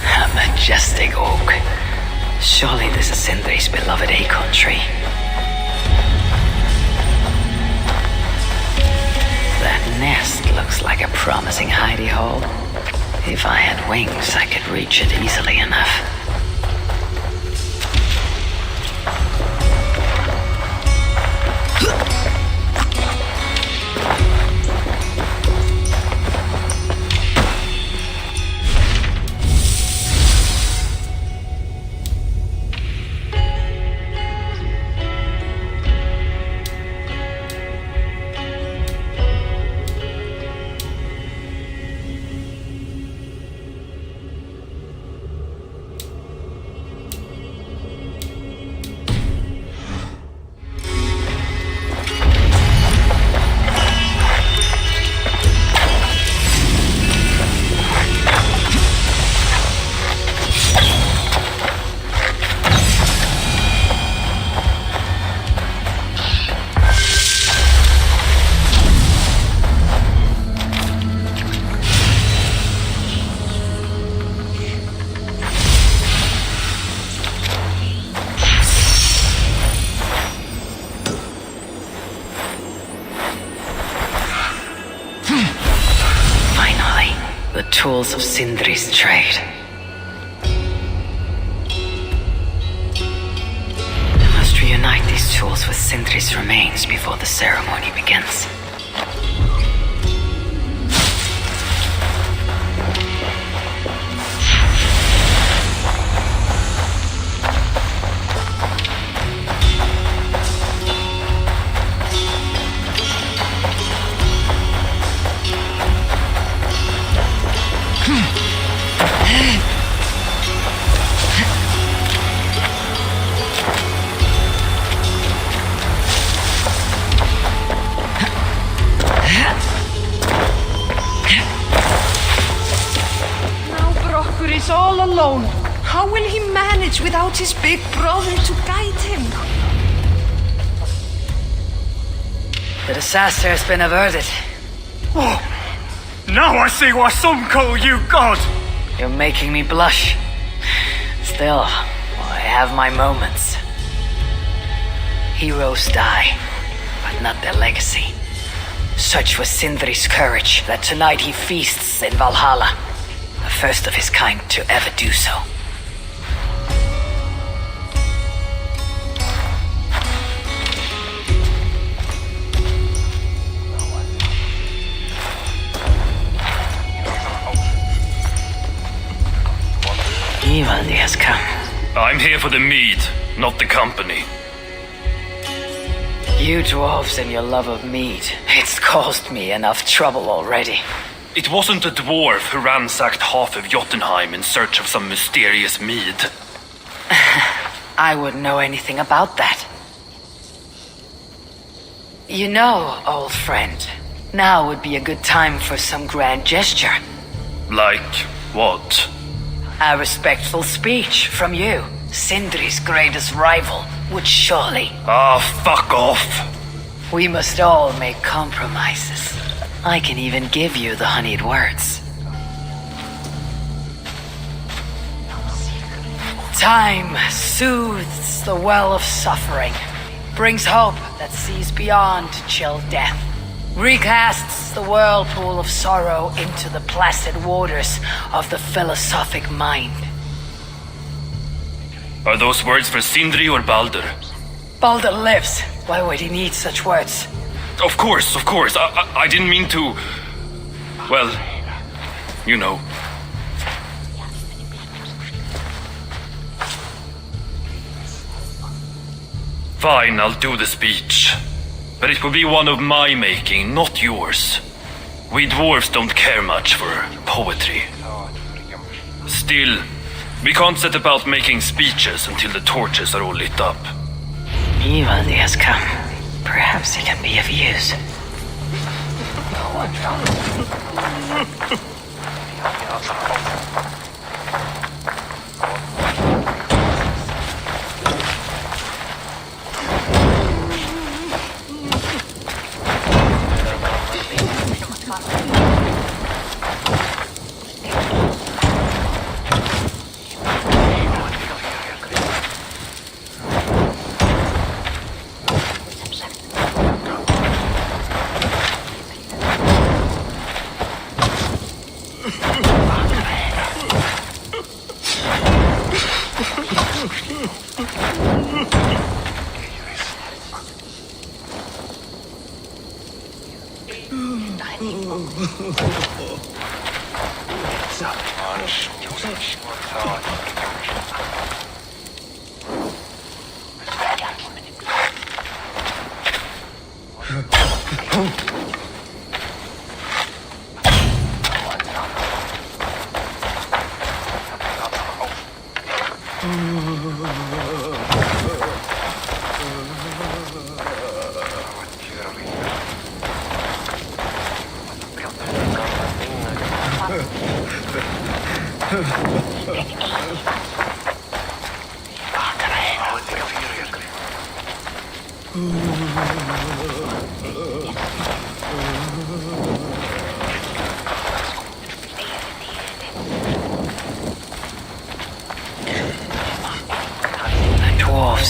A majestic oak. Surely this is Sindri's beloved acorn tree. That nest looks like a promising hidey hole. If I had wings, I could reach it easily enough. Tools of Sindri's trade. I must reunite these tools with Sindri's remains before the ceremony begins. All alone. How will he manage without his big brother to guide him? The disaster has been averted. Oh, now I see why some call you God. You're making me blush. Still, I have my moments. Heroes die, but not their legacy. Such was Sindri's courage that tonight he feasts in Valhalla, the first of his kind to ever do so. Ivaldi has come. I'm here for the mead, not the company. You dwarves and your love of mead. It's caused me enough trouble already. It wasn't a dwarf who ransacked half of Jotunheim in search of some mysterious mead. I wouldn't know anything about that. You know, old friend, now would be a good time for some grand gesture. Like what? A respectful speech from you, Sindri's greatest rival, would surely. Ah, fuck off. We must all make compromises. I can even give you the honeyed words. Time soothes the well of suffering, brings hope that sees beyond chill death, recasts the whirlpool of sorrow into the placid waters of the philosophic mind. Are those words for Sindri or Baldur? Baldur lives. Why would he need such words? Of course. I didn't mean to... Well, you know. Fine, I'll do the speech. But it will be one of my making, not yours. We dwarves don't care much for poetry. Still, we can't set about making speeches until the torches are all lit up. Ivaldi has come. Perhaps he can be of use.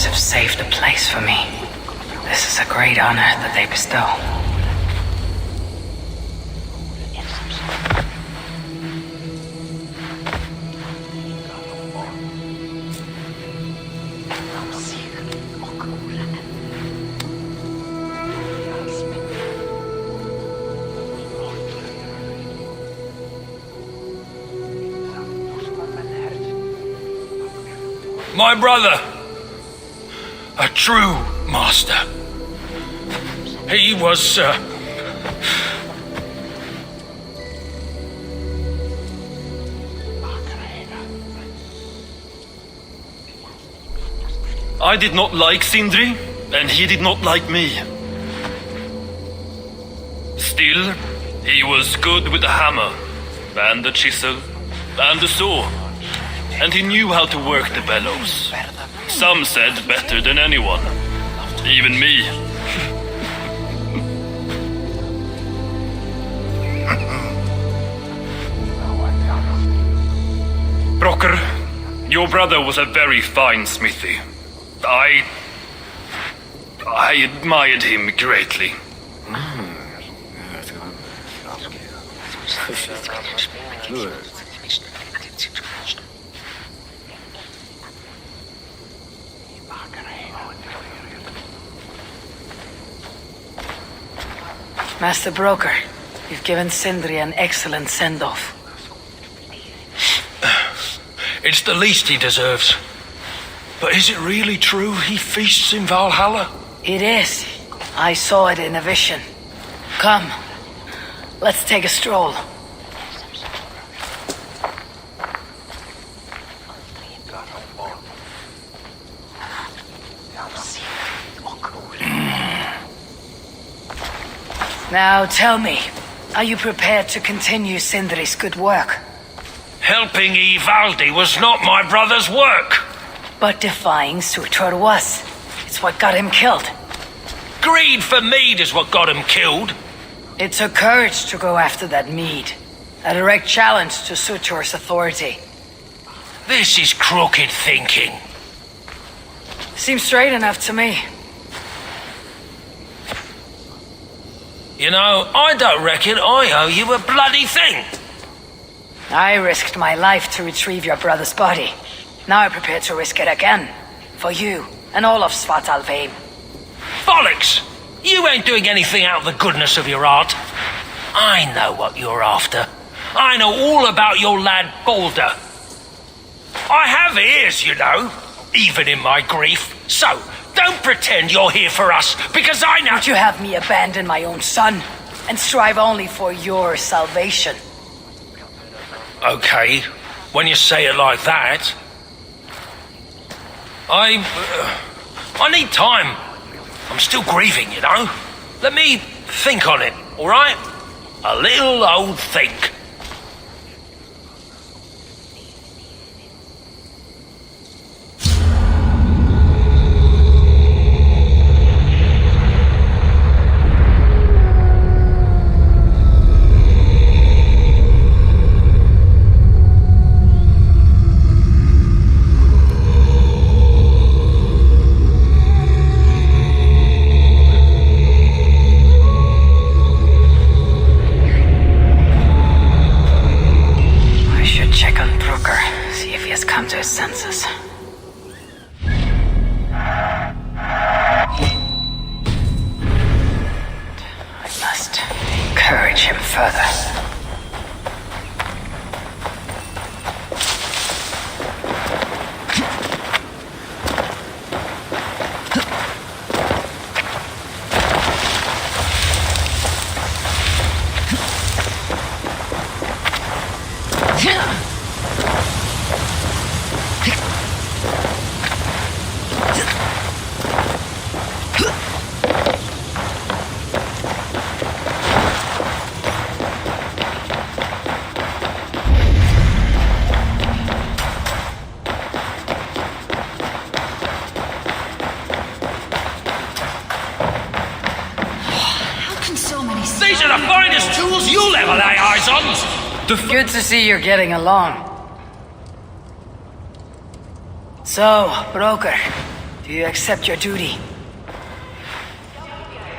Have saved a place for me. This is a great honor that they bestow. My brother! A true master. He was, I did not like Sindri, and he did not like me. Still, he was good with the hammer, and the chisel, and the saw, and he knew how to work the bellows. Some said better than anyone, even me. Broker, your brother was a very fine smithy. I admired him greatly. Master Broker, you've given Sindri an excellent send-off. It's the least he deserves. But is it really true he feasts in Valhalla? It is. I saw it in a vision. Come, let's take a stroll. Now tell me, are you prepared to continue Sindri's good work? Helping Ivaldi was not my brother's work. But defying Surtur was. It's what got him killed. Greed for mead is what got him killed. It took courage to go after that mead. A direct challenge to Surtur's authority. This is crooked thinking. Seems straight enough to me. You know, I don't reckon I owe you a bloody thing. I risked my life to retrieve your brother's body. Now I'm prepared to risk it again. For you, and all of Svartalfheim. Bollocks! You ain't doing anything out of the goodness of your heart. I know what you're after. I know all about your lad Balder. I have ears, you know, even in my grief. So, don't pretend you're here for us, because I know— Would you have me abandon my own son, and strive only for your salvation? Okay, when you say it like that. I need time. I'm still grieving, you know. Let me think on it, all right? A little old think. Senses. I must encourage him further. These are the finest tools you'll ever lay eyes on! Good to see you're getting along. So, Broker, do you accept your duty?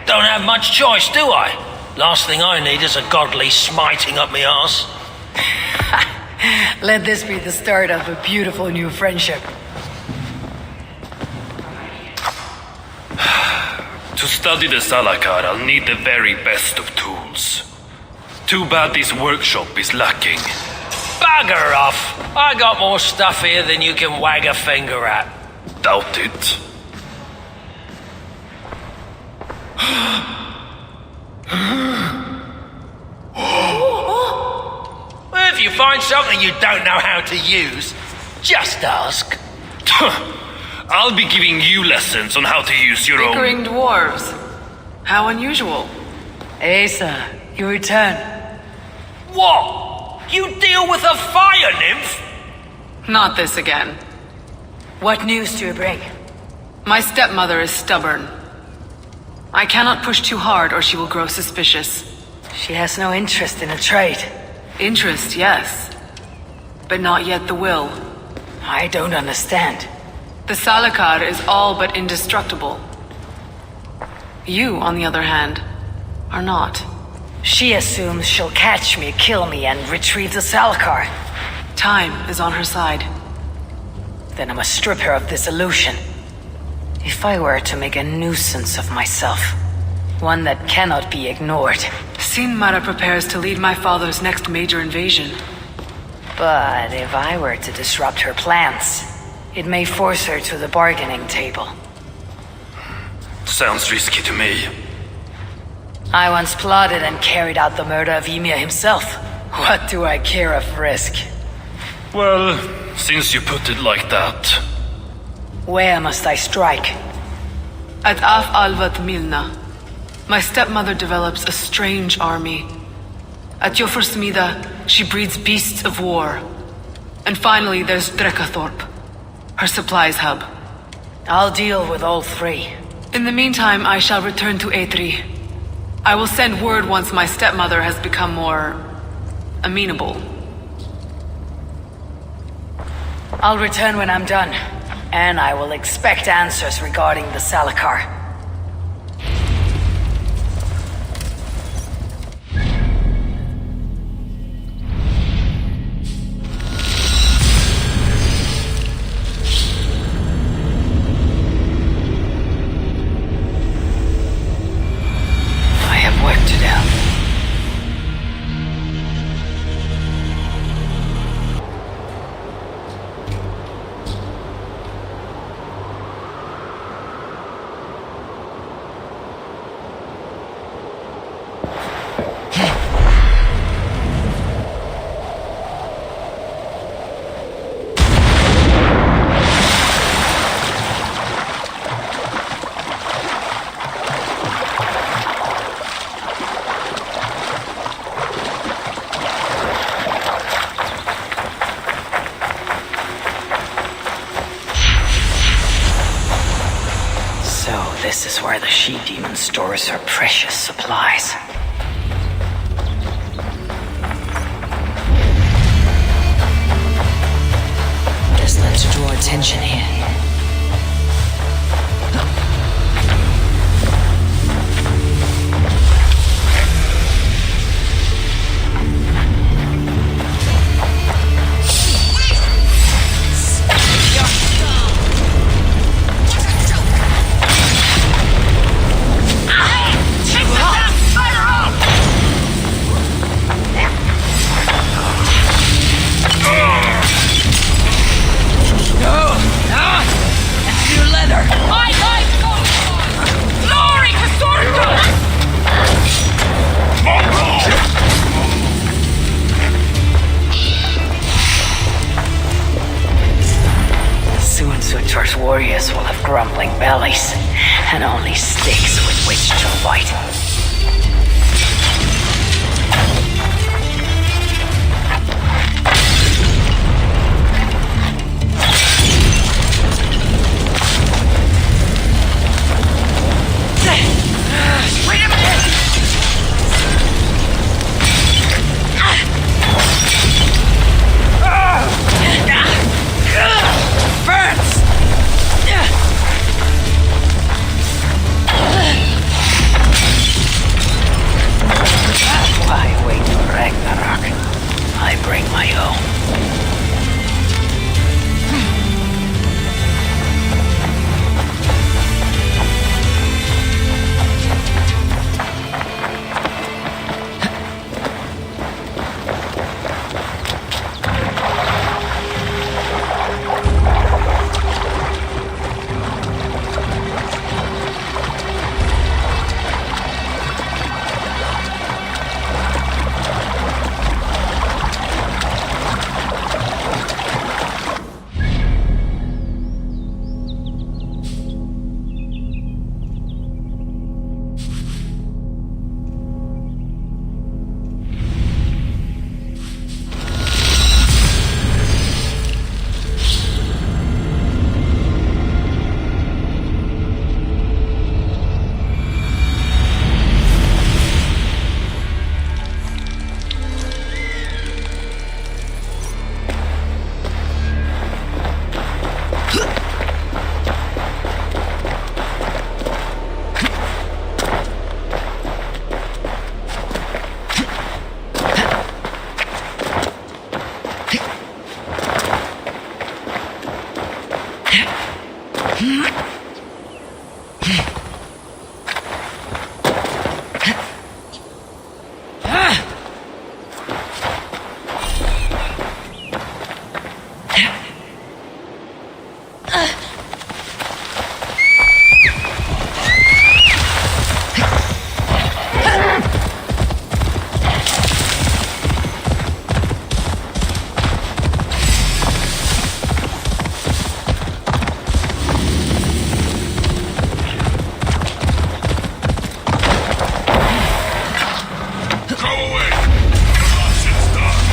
Don't have much choice, do I? Last thing I need is a godly smiting up me arse. Let this be the start of a beautiful new friendship. To study the Salakar, I'll need the very best of tools. Too bad this workshop is lacking. Bugger off! I got more stuff here than you can wag a finger at. Doubt it. Well, if you find something you don't know how to use, just ask. I'll be giving you lessons on how to use your Bickering own... dwarves. How unusual. Asa, you return. What? You deal with a fire nymph? Not this again. What news do you bring? My stepmother is stubborn. I cannot push too hard or she will grow suspicious. She has no interest in a trade. Interest, yes. But not yet the will. I don't understand. The Salakar is all but indestructible. You, on the other hand, are not. She assumes she'll catch me, kill me, and retrieve the Salakar. Time is on her side. Then I must strip her of this illusion. If I were to make a nuisance of myself, one that cannot be ignored. Sinmara prepares to lead my father's next major invasion. But if I were to disrupt her plans, it may force her to the bargaining table. Sounds risky to me. I once plotted and carried out the murder of Ymir himself. What do I care of risk? Well, since you put it like that... Where must I strike? At Af Alvat Milna, my stepmother develops a strange army. At Jofursmida, she breeds beasts of war. And finally, there's Drekathorp, her supplies hub. I'll deal with all three. In the meantime, I shall return to Aetri. I will send word once my stepmother has become more... amenable. I'll return when I'm done. And I will expect answers regarding the Salakar. I have work to do. This is where the she-demon stores her precious supplies. Just not to draw attention here. Warriors will have grumbling bellies, and only sticks with which to fight. Wait a minute! Burns!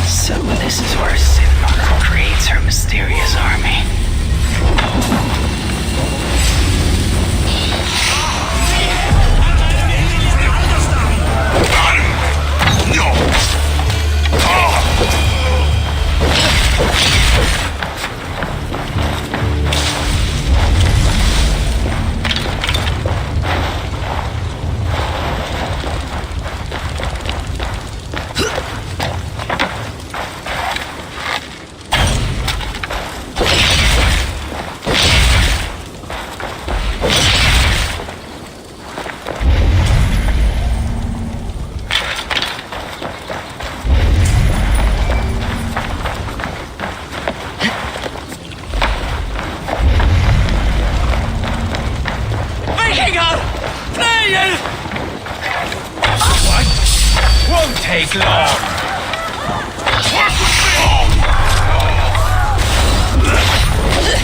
So this is where Sinmara creates her mysterious army. Won't take long.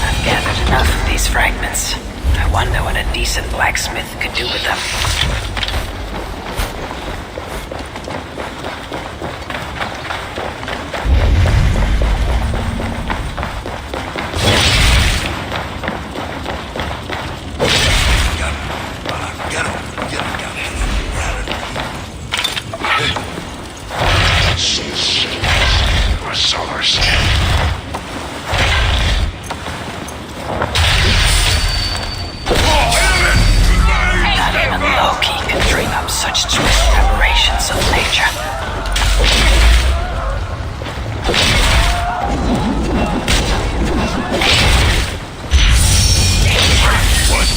I've gathered enough of these fragments. I wonder what a decent blacksmith could do with them. Not even Loki can dream up such twisted aberrations of nature. What?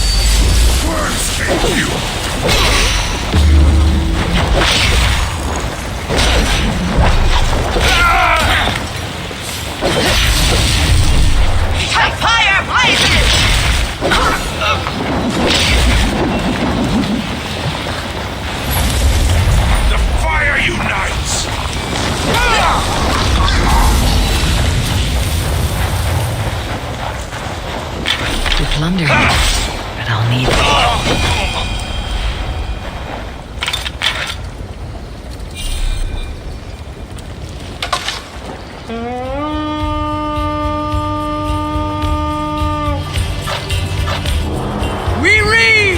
Worms take you! Take fire, blazes! The fire unites! To plunder him, but I'll need We read!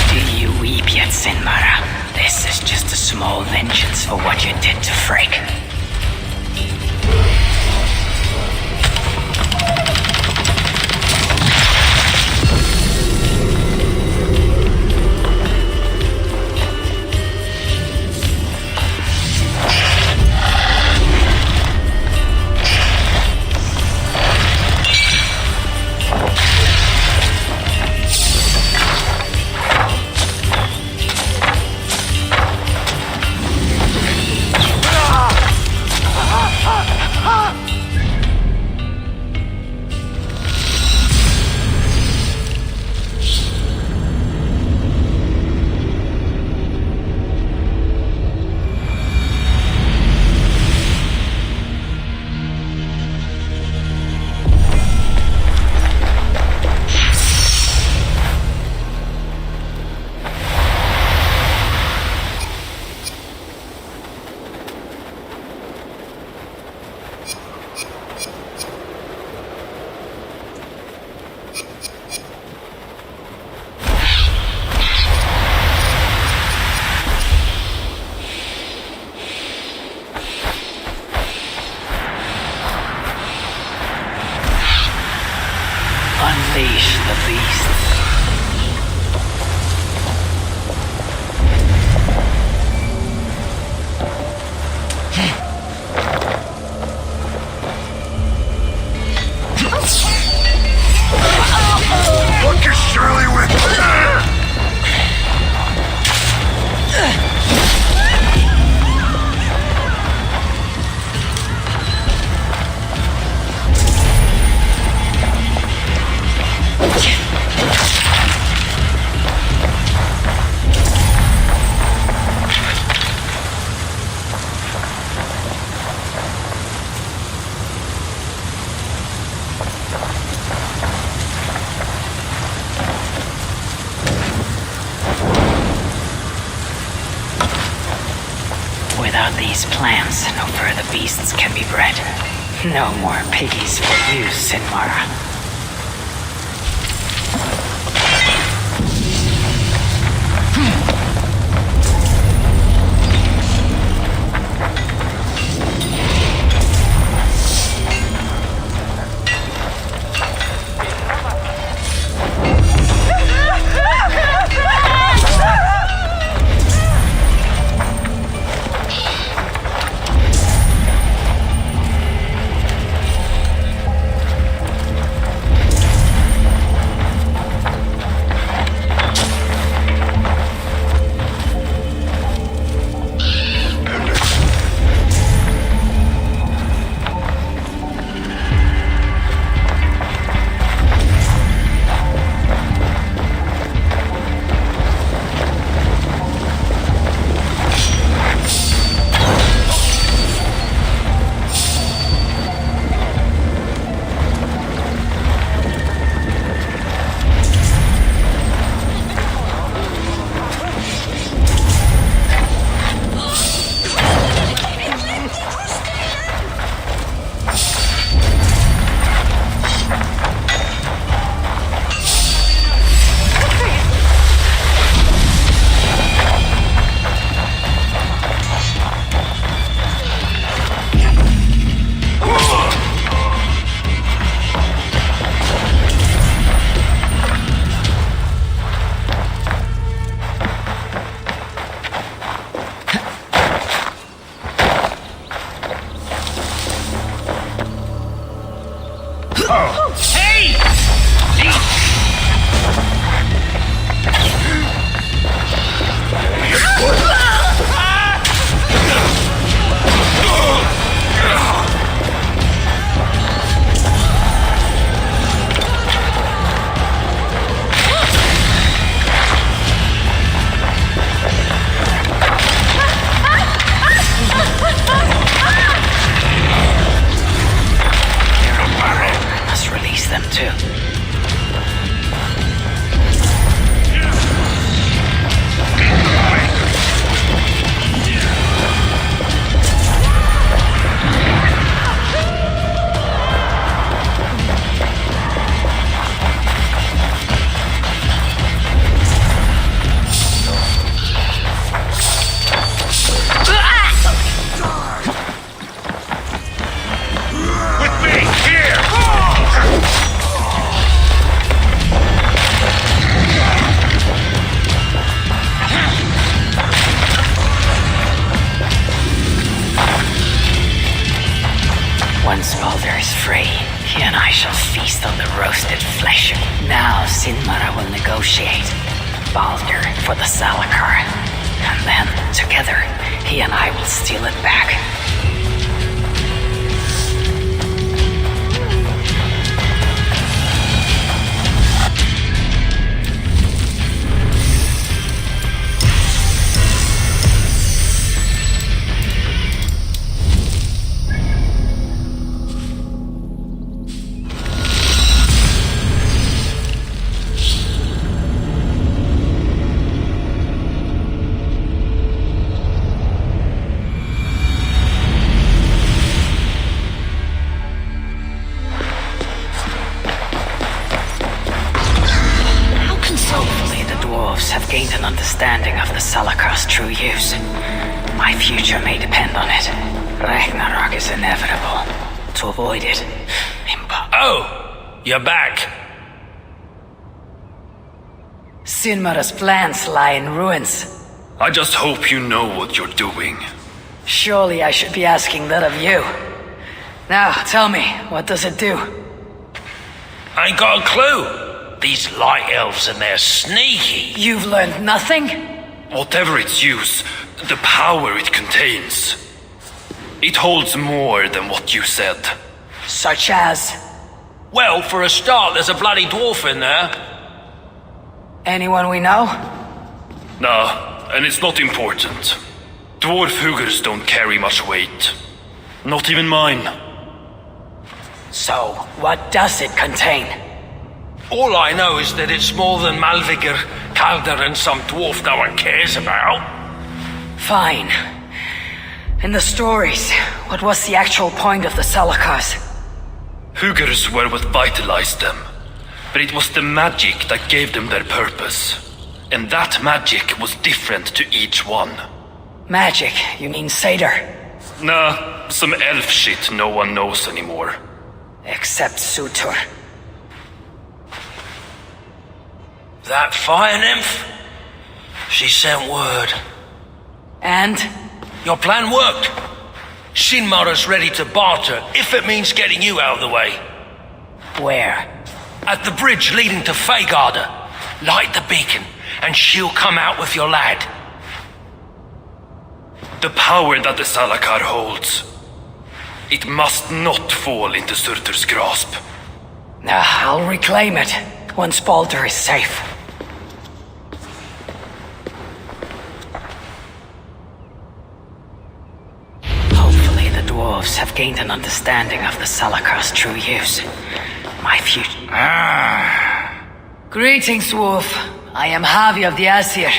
Do you weep yet, Sinmara? This is just a small vengeance for what you did to Frigg. Without these plants, no further beasts can be bred. No more piggies for you, Sinmara. Once Baldur is free, he and I shall feast on the roasted flesh. Now Sinmara will negotiate Baldur for the Salakar. And then, together, he and I will steal it back. Gained an understanding of the Salakar's true use. My future may depend on it. Ragnarök is inevitable. To avoid it, Oh, you're back. Sinmara's plans lie in ruins. I just hope you know what you're doing. Surely I should be asking that of you. Now, tell me, what does it do? I ain't got a clue. These light elves and they're sneaky. You've learned nothing? Whatever its use, the power it contains, it holds more than what you said. Such as? Well, for a start, there's a bloody dwarf in there. Anyone we know? Nah, and it's not important. Dwarf Hugers don't carry much weight. Not even mine. So, what does it contain? All I know is that it's more than Malvigr, Kaldr, and some dwarf no one cares about. Fine. In the stories, what was the actual point of the Salakars? Hugers were what vitalized them, but it was the magic that gave them their purpose. And that magic was different to each one. Magic? You mean Seder? Nah, some elf shit no one knows anymore. Except Sutur. That fire nymph? She sent word. And? Your plan worked. Shinmara's ready to barter if it means getting you out of the way. Where? At the bridge leading to Feygarda. Light the beacon, and she'll come out with your lad. The power that the Salakar holds. It must not fall into Surtur's grasp. I'll reclaim it once Baldur is safe. Hopefully the dwarves have gained an understanding of the Salakar's true use. My future... Greetings, dwarf. I am Havi of the Asir.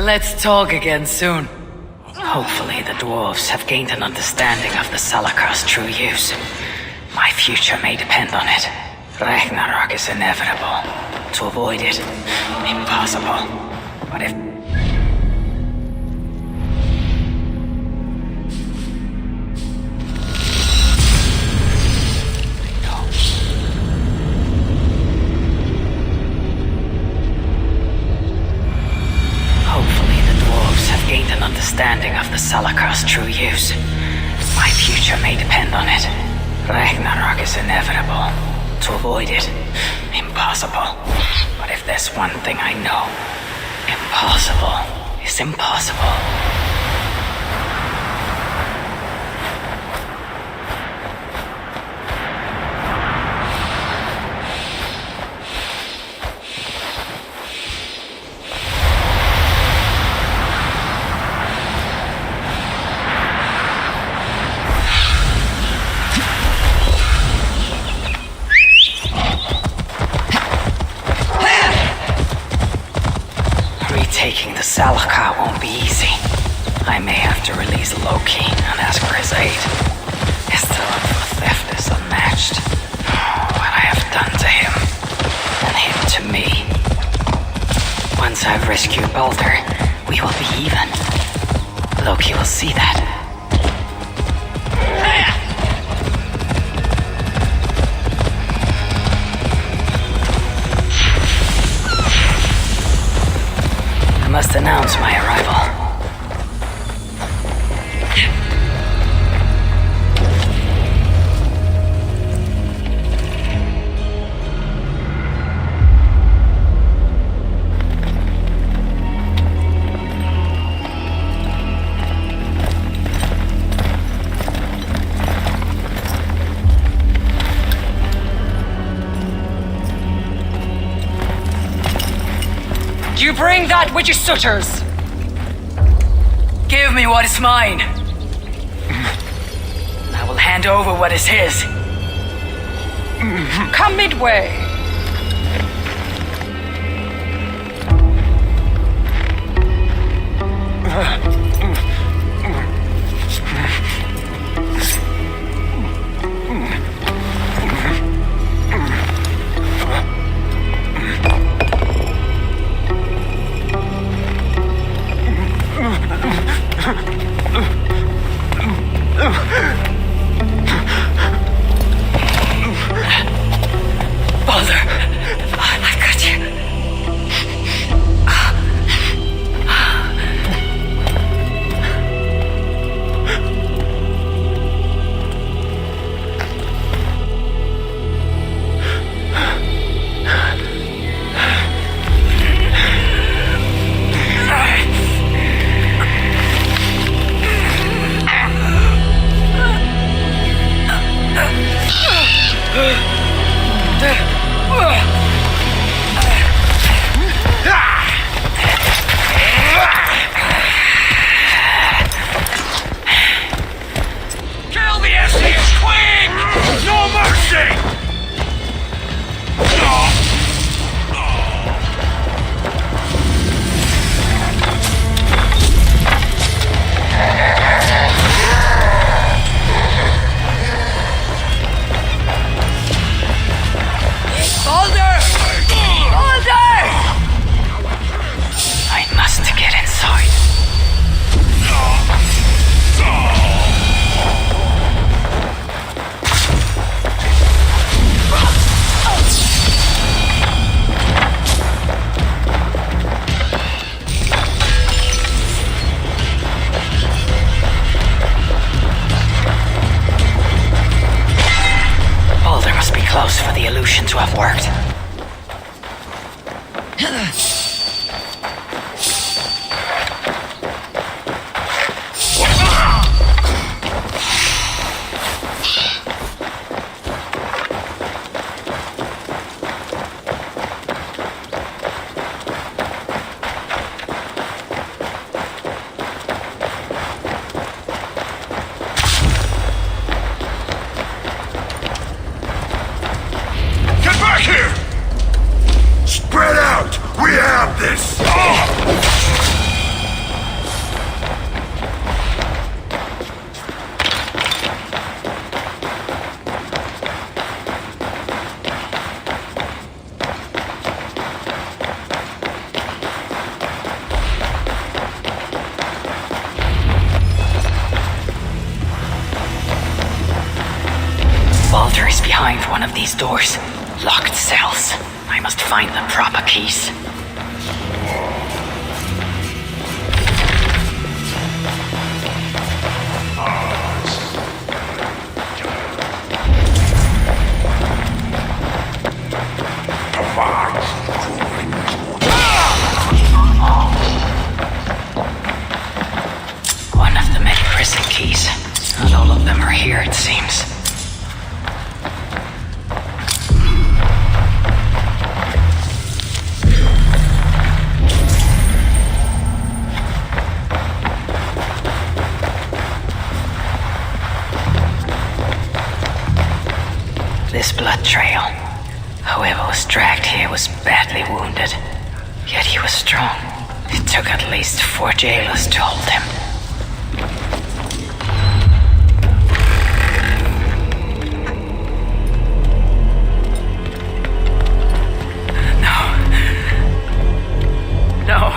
Let's talk again soon. Hopefully the dwarves have gained an understanding of the Salakar's true use. My future may depend on it. Ragnarök is inevitable. To avoid it, impossible. But if... gained an understanding of the Salakar's true use. My future may depend on it. Ragnarök is inevitable. To avoid it, impossible. But if there's one thing I know, impossible is impossible. Taking the Salakar won't be easy. I may have to release Loki and ask for his aid. His talent for theft is unmatched. What I have done to him, and him to me. Once I've rescued Baldur, we will be even. Loki will see that. I must announce my arrival. You bring that which is Sutter's. Give me what is mine. I will hand over what is his. Come midway. Kill the Essex, quick! No mercy! I must get inside. Balder must be close for the illusion to have worked. Get back here! Spread out! We have this! Balder is behind one of these doors. Locked cells. I must find the proper keys. One of the many prison keys. Not all of them are here, it seems. This blood trail. Whoever was dragged here was badly wounded. Yet he was strong. It took at least 4 jailers to hold him. No.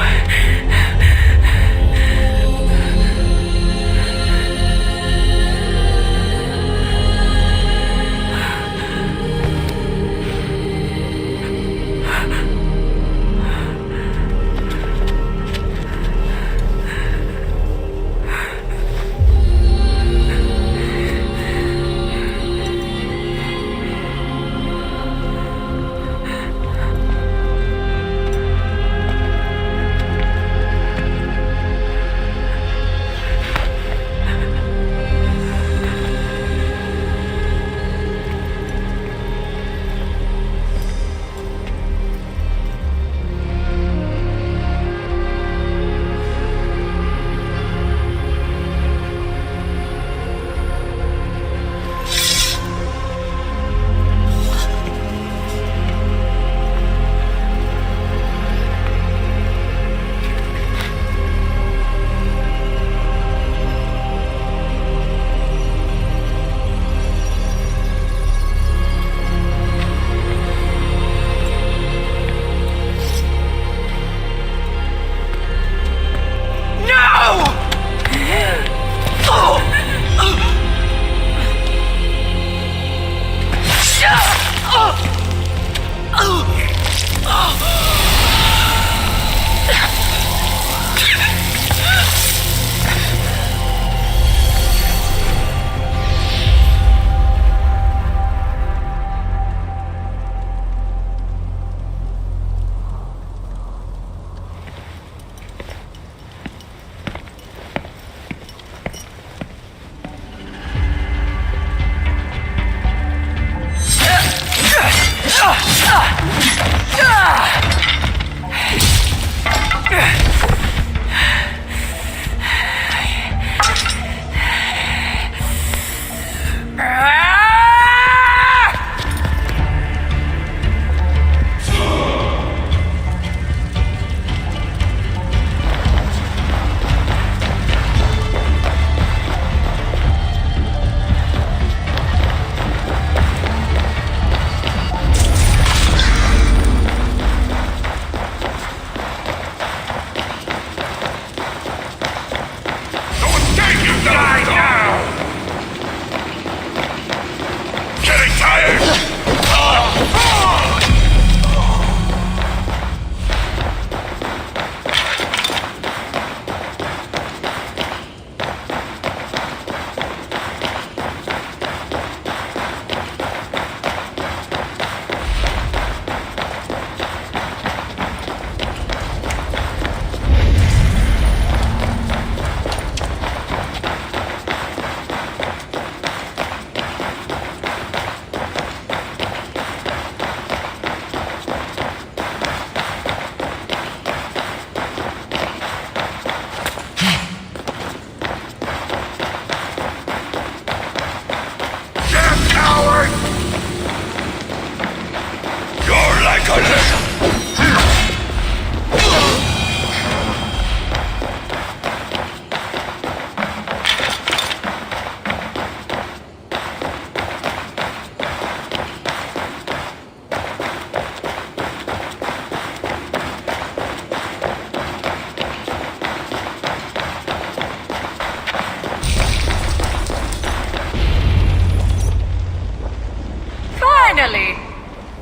Finally,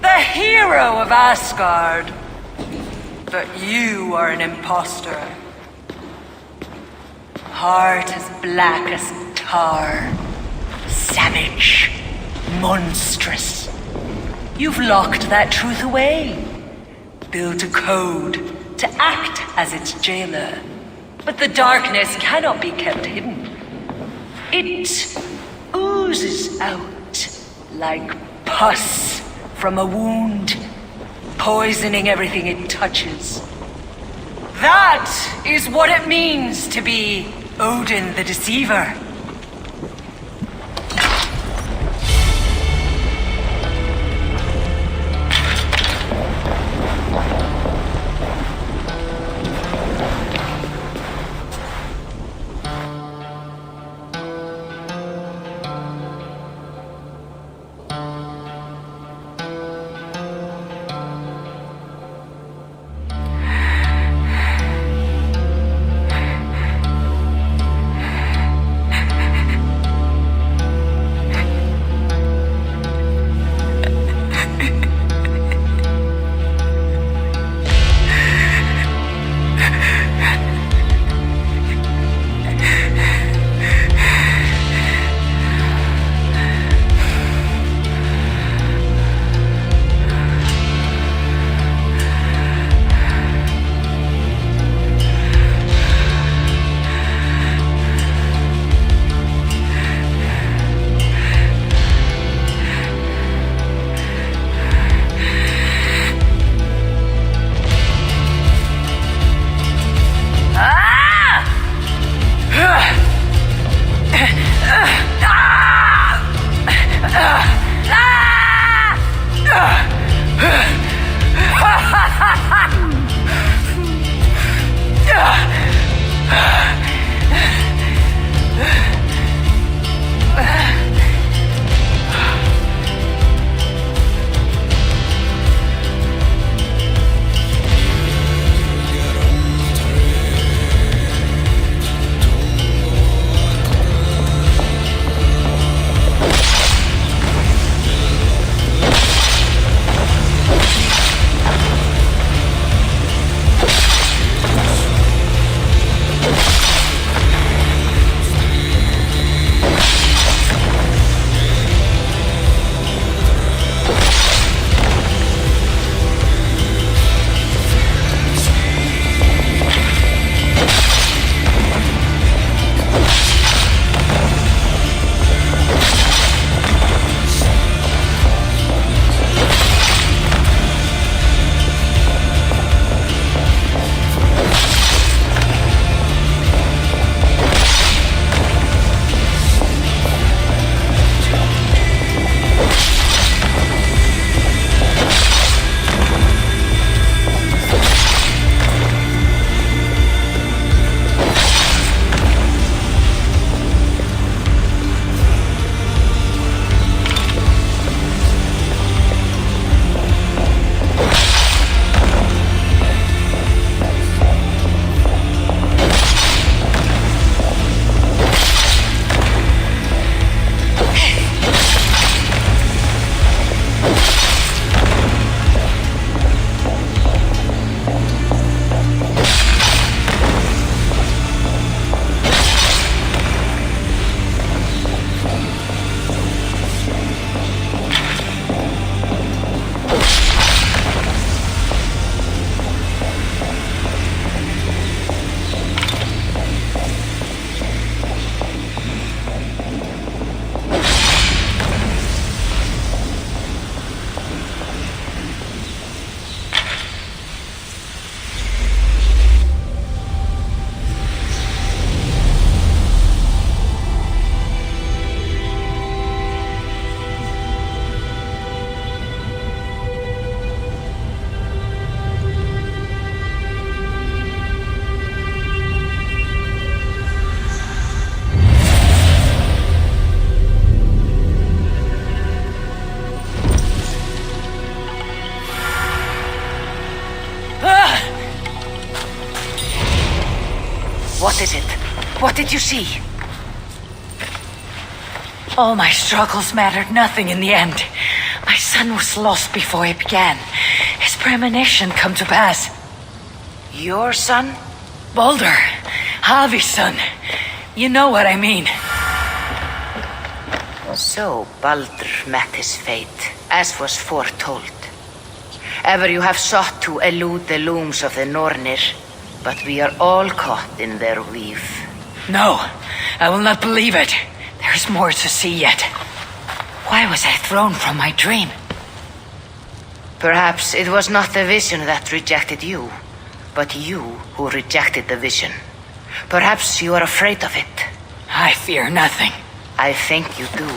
the hero of Asgard. But you are an imposter. Heart as black as tar. Savage. Monstrous. You've locked that truth away. Built a code to act as its jailer. But the darkness cannot be kept hidden. It oozes out like pus from a wound, poisoning everything it touches. That is what it means to be Odin the Deceiver. What did you see? All my struggles mattered nothing in the end. My son was lost before it began. His premonition come to pass. Your son? Baldur, Havi's son. You know what I mean. So Baldur met his fate, as was foretold. Ever you have sought to elude the looms of the Nornir, but we are all caught in their weave. No, I will not believe it. There is more to see yet. Why was I thrown from my dream? Perhaps it was not the vision that rejected you, but you who rejected the vision. Perhaps you are afraid of it. I fear nothing. I think you do.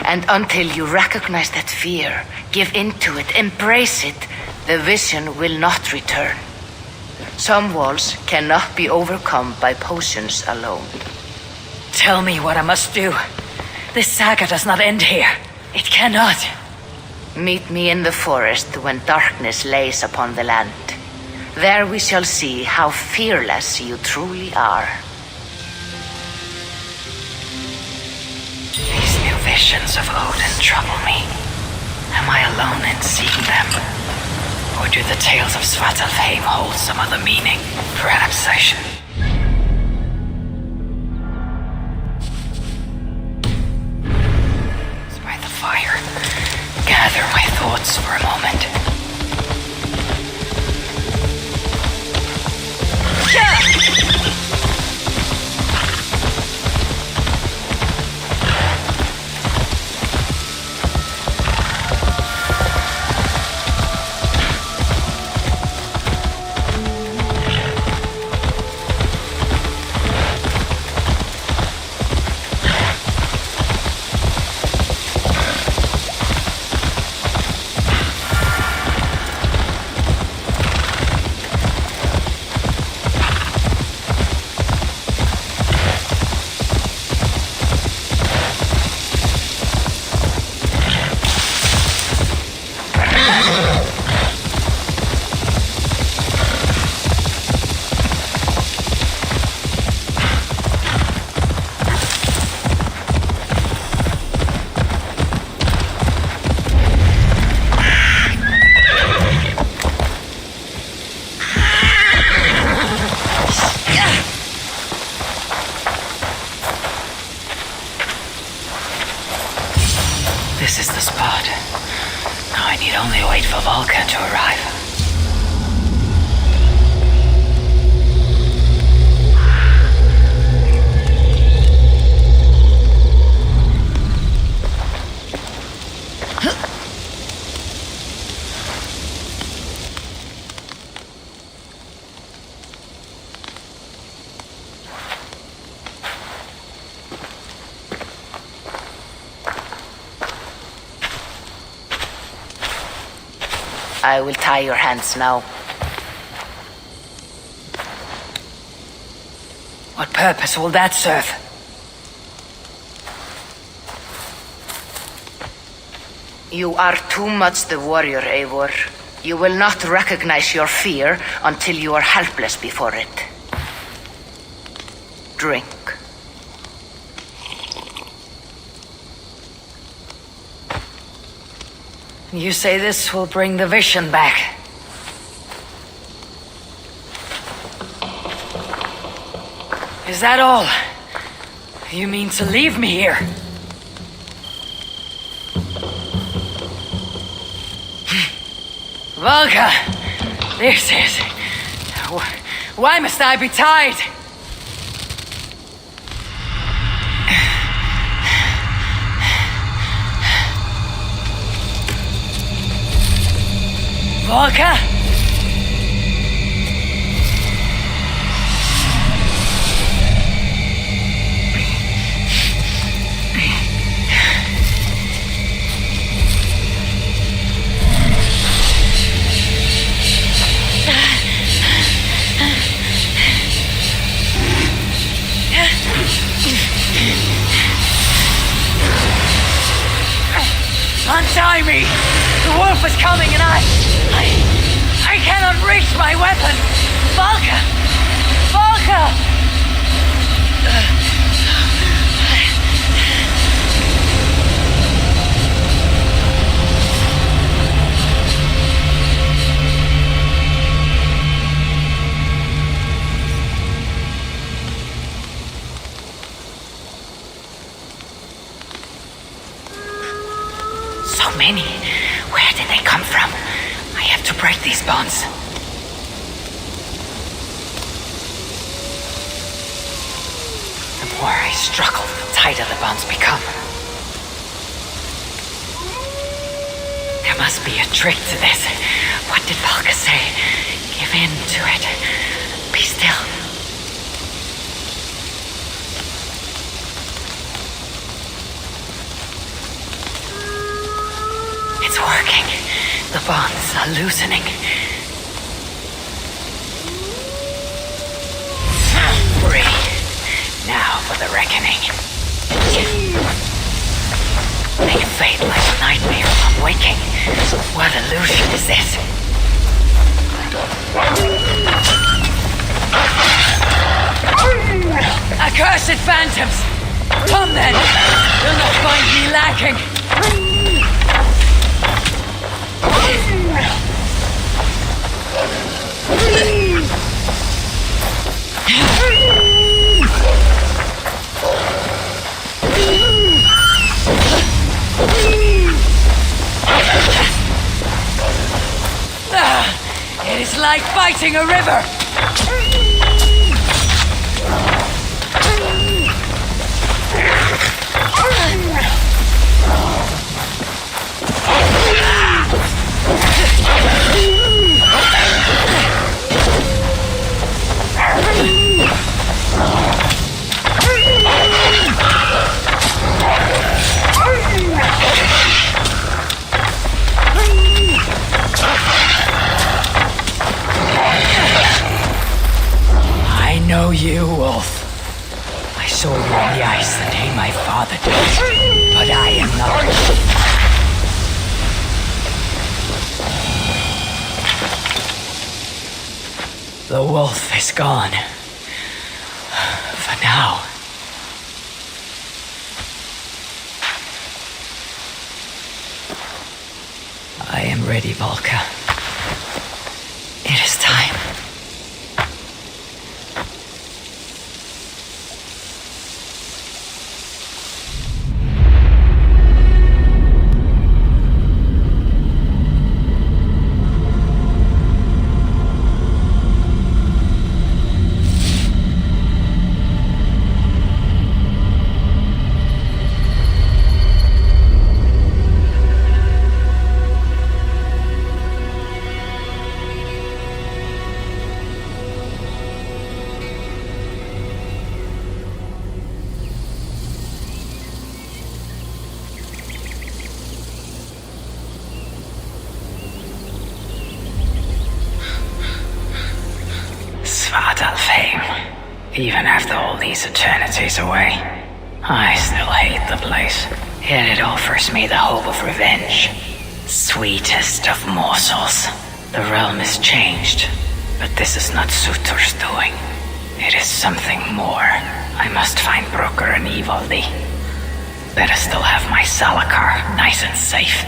And until you recognize that fear, give in to it, embrace it, the vision will not return. Some walls cannot be overcome by potions alone. Tell me what I must do. This saga does not end here. It cannot. Meet me in the forest when darkness lays upon the land. There we shall see how fearless you truly are. These new visions of Odin trouble me. Am I alone in seeing them? Or do the tales of Svartalfheim hold some other meaning? Perhaps I should... By the fire, gather my thoughts for a moment. This is the spot. Now I need only wait for Volca to arrive. I will tie your hands now. What purpose will that serve? You are too much the warrior, Eivor. You will not recognize your fear until you are helpless before it. Drink. You say this will bring the vision back. Is that all? You mean to leave me here? Volga, this is... Why must I be tied? Volga? Untie me! The wolf is coming and I cannot reach my weapon! Volga! Volga! So many. Where did they come from? I have to break these bonds. The more I struggle, the tighter the bonds become. There must be a trick to this. What did Valka say? Give in to it. Be still. It's working. The bonds are loosening. Free. Now for the reckoning. They fade like a nightmare upon waking. What illusion is this? Accursed phantoms! Come then! You'll not find me lacking! It is like fighting a river! I know you, Wolf. I saw you on the ice the day my father died, but I am not. The wolf is gone. For now. I am ready, Valka. It is time. Even after all these eternities away, I still hate the place. Yet it offers me the hope of revenge. Sweetest of morsels. The realm is changed, but this is not Sutur's doing. It is something more. I must find Brooker and Evaldi. Better still have my Salakar nice and safe.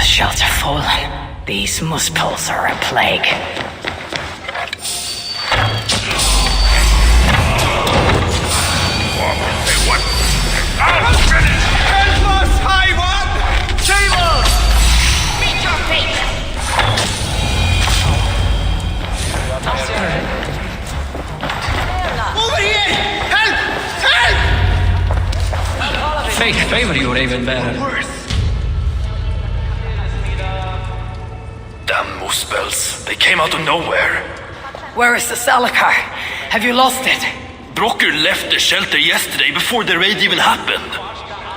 Shelter fallen. These muspels are a plague. Help us, High One! Save us! Meet your fate! Over here! Help! Help! Fate favor you, Ravenbearer. Damn muspels. They came out of nowhere. Where is the Salakar? Have you lost it? Brocker left the shelter yesterday before the raid even happened.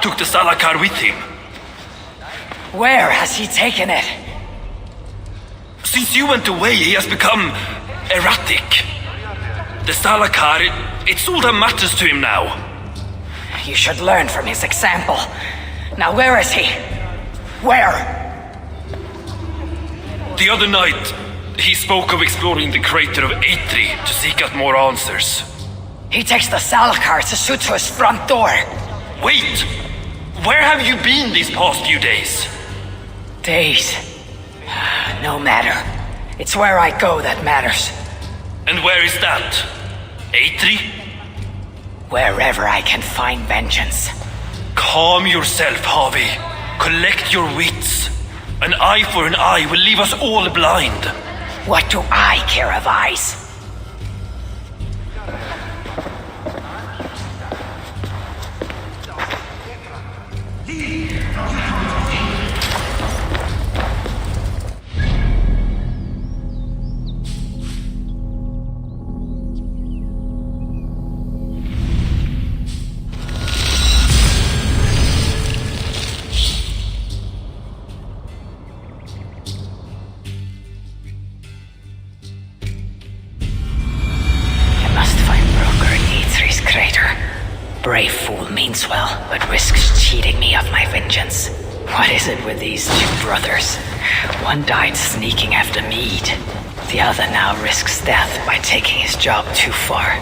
Took the Salakar with him. Where has he taken it? Since you went away, he has become erratic. The Salakar, it's all that matters to him now. You should learn from his example. Now where is he? Where? The other night, he spoke of exploring the crater of Eitri to seek out more answers. He takes the Salakar to shoot to his front door. Wait! Where have you been these past few days? Days. No matter. It's where I go that matters. And where is that? Eitri? Wherever I can find vengeance. Calm yourself, Harvey. Collect your wits. An eye for an eye will leave us all blind. What do I care of eyes? Brave fool means well, but risks cheating me of my vengeance. What is it with these two brothers? One died sneaking after mead. The other now risks death by taking his job too far.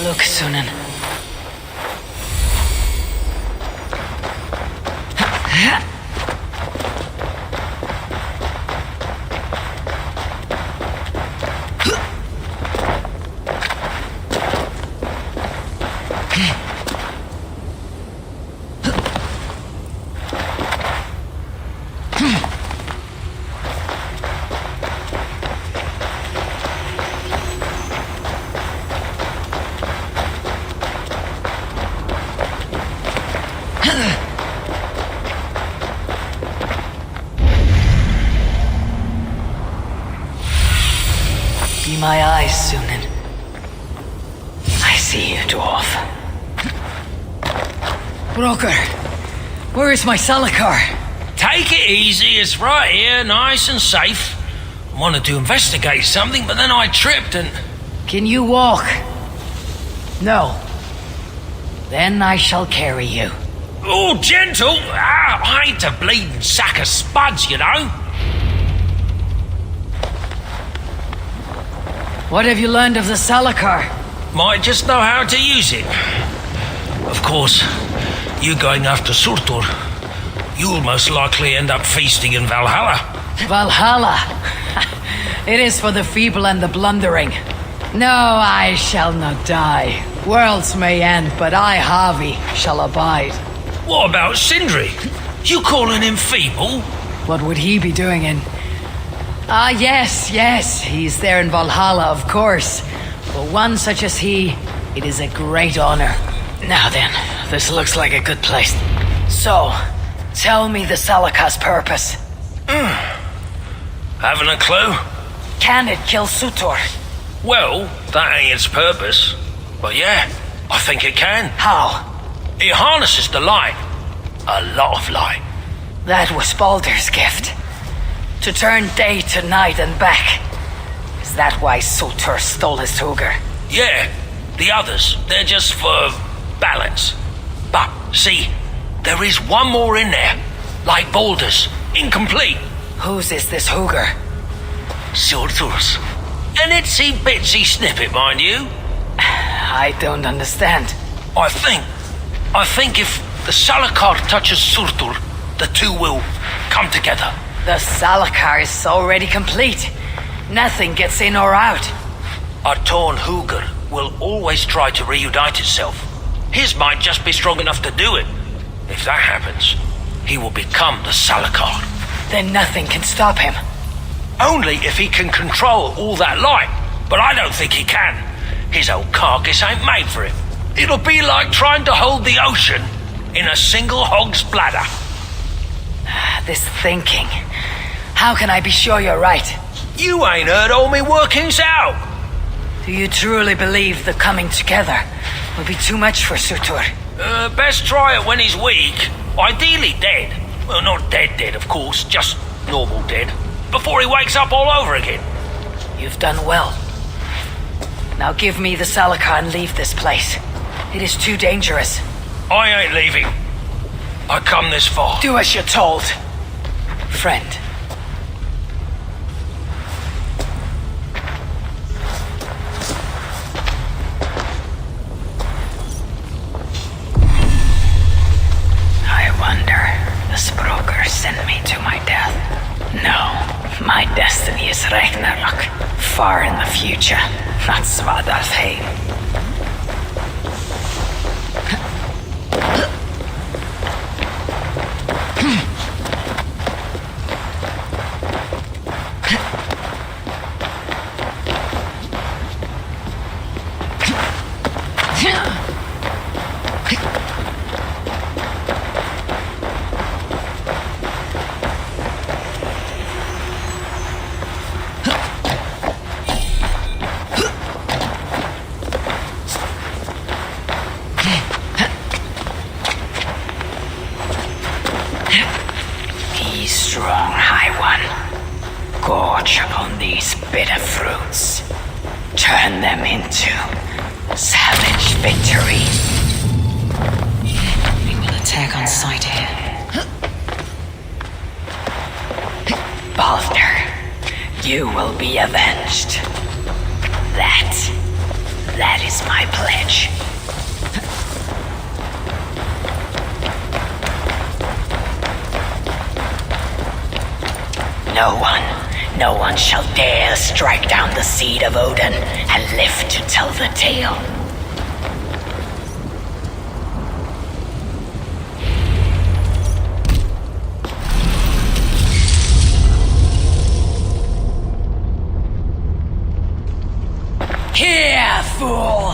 Look, Sunan. Be my eyes, Sunan. I see you, dwarf. Broker, where is my Salakar? Take it easy, it's right here, nice and safe. I wanted to investigate something, but then I tripped and... Can you walk? No. Then I shall carry you. Oh, gentle! I ain't a bleeding sack of spuds, you know. What have you learned of the Salakar? Might just know how to use it. Of course, you going after Surtur, you'll most likely end up feasting in Valhalla. Valhalla? It is for the feeble and the blundering. No, I shall not die. Worlds may end, but I, Harvey, shall abide. What about Sindri? You calling him feeble? What would he be doing in... yes, he's there in Valhalla, of course. For one such as he, it is a great honor. Now then, this looks like a good place. So, tell me the Salakar's purpose. Haven't a clue? Can it kill Surtur? Well, that ain't its purpose. But yeah, I think it can. How? It harnesses the light. A lot of light. That was Baldur's gift. To turn day to night and back. Is that why Surtur stole his Hugr? Yeah, the others, they're just for balance. But, see, there is one more in there. Like Baldur's. Incomplete. Whose is this Hugr? Surtur's. An itsy bitsy snippet, mind you. I don't understand. I think if the Salakar touches Surtur, the two will come together. The Salakar is already complete. Nothing gets in or out. A torn Hugr will always try to reunite itself. His might just be strong enough to do it. If that happens, he will become the Salakar. Then nothing can stop him. Only if he can control all that light. But I don't think he can. His old carcass ain't made for it. It'll be like trying to hold the ocean in a single hog's bladder. This thinking. How can I be sure you're right? You ain't heard all me workings out. Do you truly believe the coming together will be too much for Surtur? Best try it when he's weak. Ideally dead. Well, not dead, of course. Just normal dead. Before he wakes up all over again. You've done well. Now give me the Salakar and leave this place. It is too dangerous. I ain't leaving. I come this far. Do as you're told, friend. I wonder, the Språker sent me to my death. No, my destiny is Ragnarök, far in the future, not Svartalfheim. Strong, High One. Gorge upon these bitter fruits. Turn them into savage victory. We will attack on sight here. Baldur, you will be avenged. That is my pledge. No one shall dare strike down the seed of Odin and live to tell the tale. Here, fool!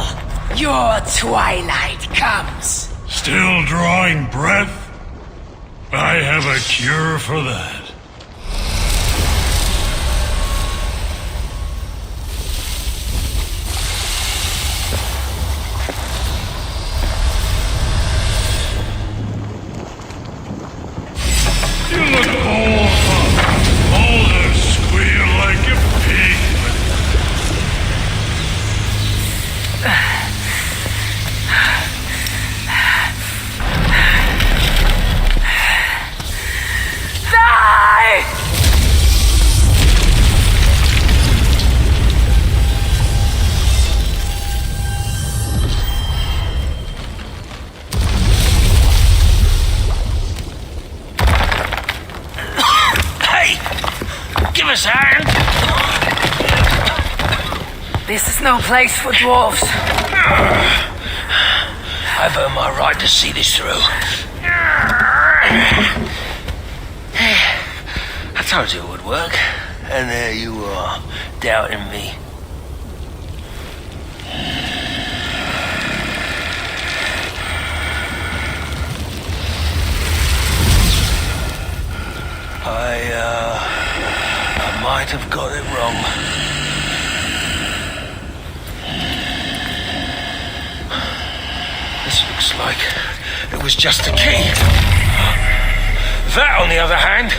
Your twilight comes. Still drawing breath? I have a cure for that. You look all up. All the squeal like a pig. Die! Give us a hand. This is no place for dwarves. I've earned my right to see this through. I told you it would work, and there you are, doubting me. I might have got it wrong. This looks like it was just a key. That, on the other hand,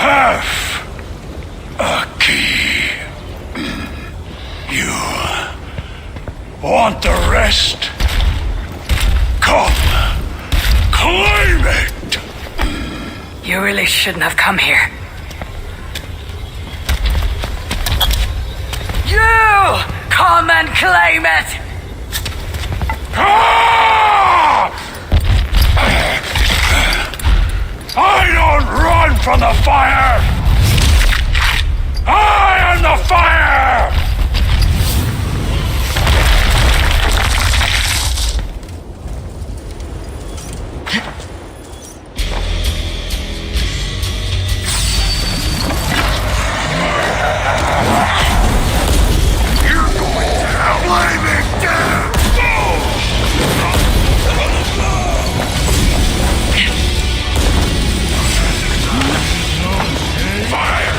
half a key. You want the rest? Come, claim it! You really shouldn't have come here. You! Come and claim it! I don't run from the fire! I am the fire! You're going to hell, flaming death! Fire!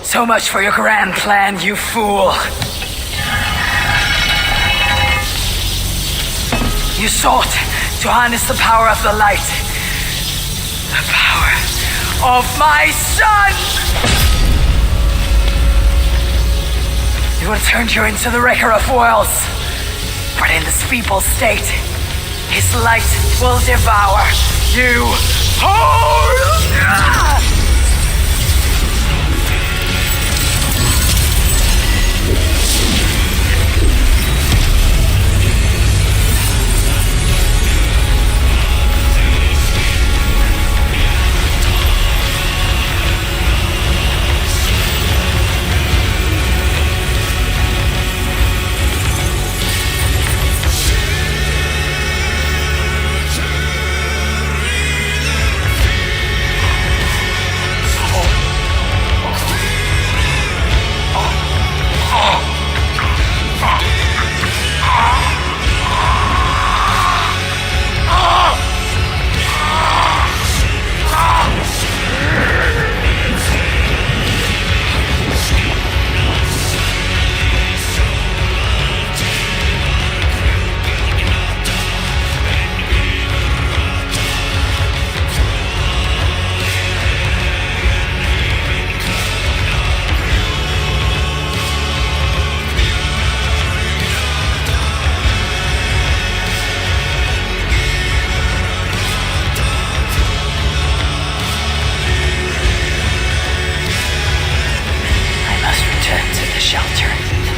So much for your grand plan, you fool. You sought to harness the power of the light. The power of my son! It will turn you into the wrecker of worlds. But in this feeble state, his light will devour you whole!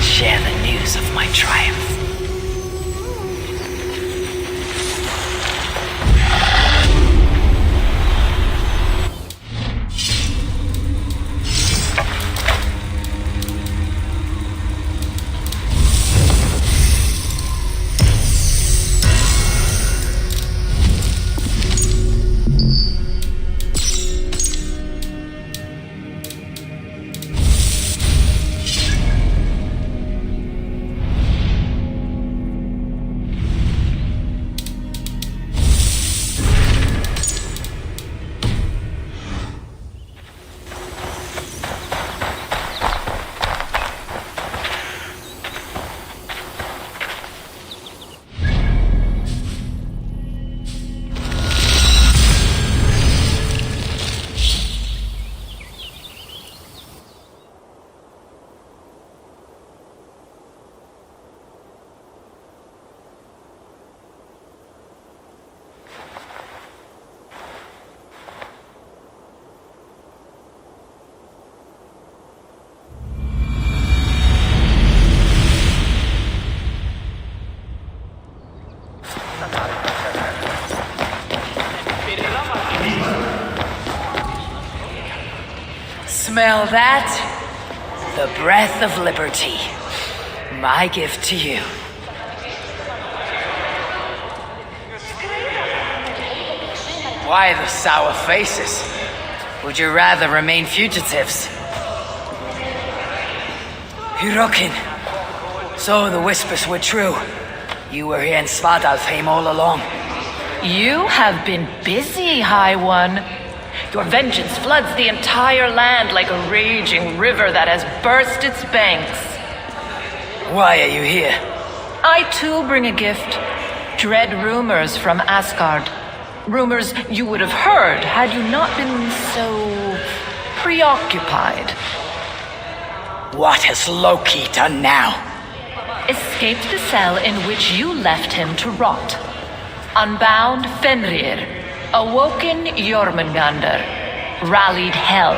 Share the news of my triumph. smell that? The breath of liberty. My gift to you. Why the sour faces? Would you rather remain fugitives? Hirokin. So the whispers were true. You were here in Svadalfheim all along. You have been busy, High One. Your vengeance floods the entire land like a raging river that has burst its banks. Why are you here? I too bring a gift. Dread rumors from Asgard. Rumors you would have heard had you not been so preoccupied. What has Loki done now? Escaped the cell in which you left him to rot. Unbound Fenrir. Awoken Jormungandr. Rallied Hel.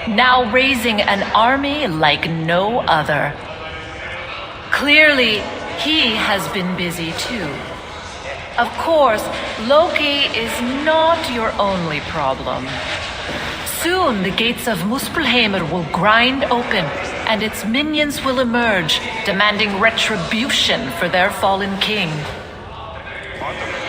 Now raising an army like no other. Clearly, he has been busy too. Of course, Loki is not your only problem. Soon the gates of Muspelheimr will grind open, and its minions will emerge, demanding retribution for their fallen king.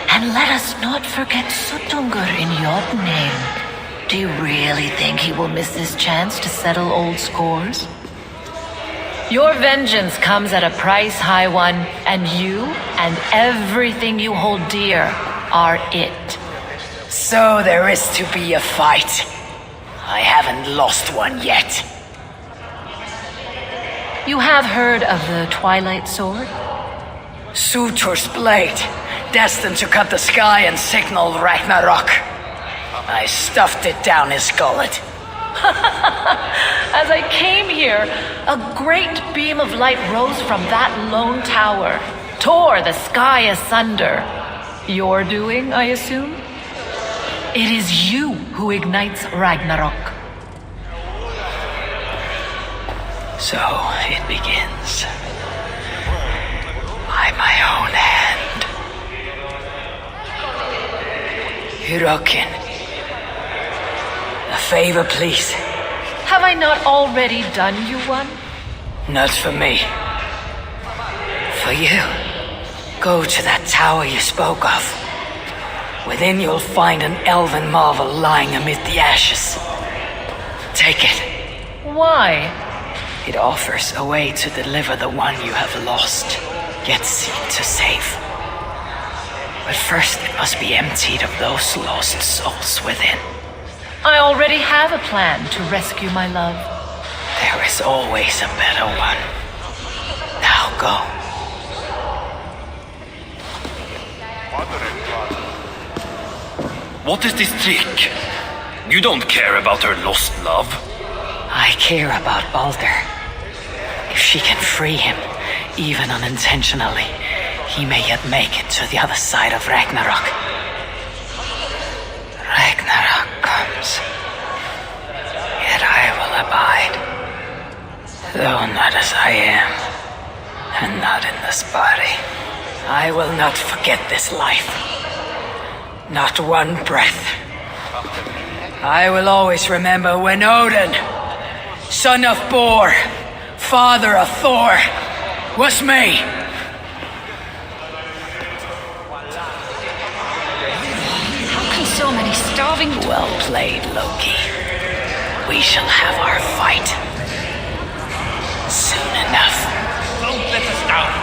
And let us not forget Suttungr in Jotunheim. Do you really think he will miss this chance to settle old scores? Your vengeance comes at a price, High One, and you and everything you hold dear are it. So there is to be a fight. I haven't lost one yet. You have heard of the Twilight Sword? Surtur's blade, destined to cut the sky and signal Ragnarok. I stuffed it down his gullet. As I came here, a great beam of light rose from that lone tower, tore the sky asunder. Your doing, I assume? It is you who ignites Ragnarok. So it begins. By my own hand. Hirokin. A favor, please. Have I not already done you one? Not for me. For you. Go to that tower you spoke of. Within you'll find an elven marvel lying amid the ashes. Take it. Why? It offers a way to deliver the one you have lost, yet seek to save. But first it must be emptied of those lost souls within. I already have a plan to rescue my love. There is always a better one. Now go. What is this trick? You don't care about her lost love? I care about Baldur. If she can free him, even unintentionally, he may yet make it to the other side of Ragnarok. Ragnarok comes, yet I will abide. Though not as I am, and not in this body. I will not forget this life. Not one breath. I will always remember when Odin, son of Bor, father of Thor, was me. How can so many starving... Well played, Loki. We shall have our fight. Soon enough. Don't let us down.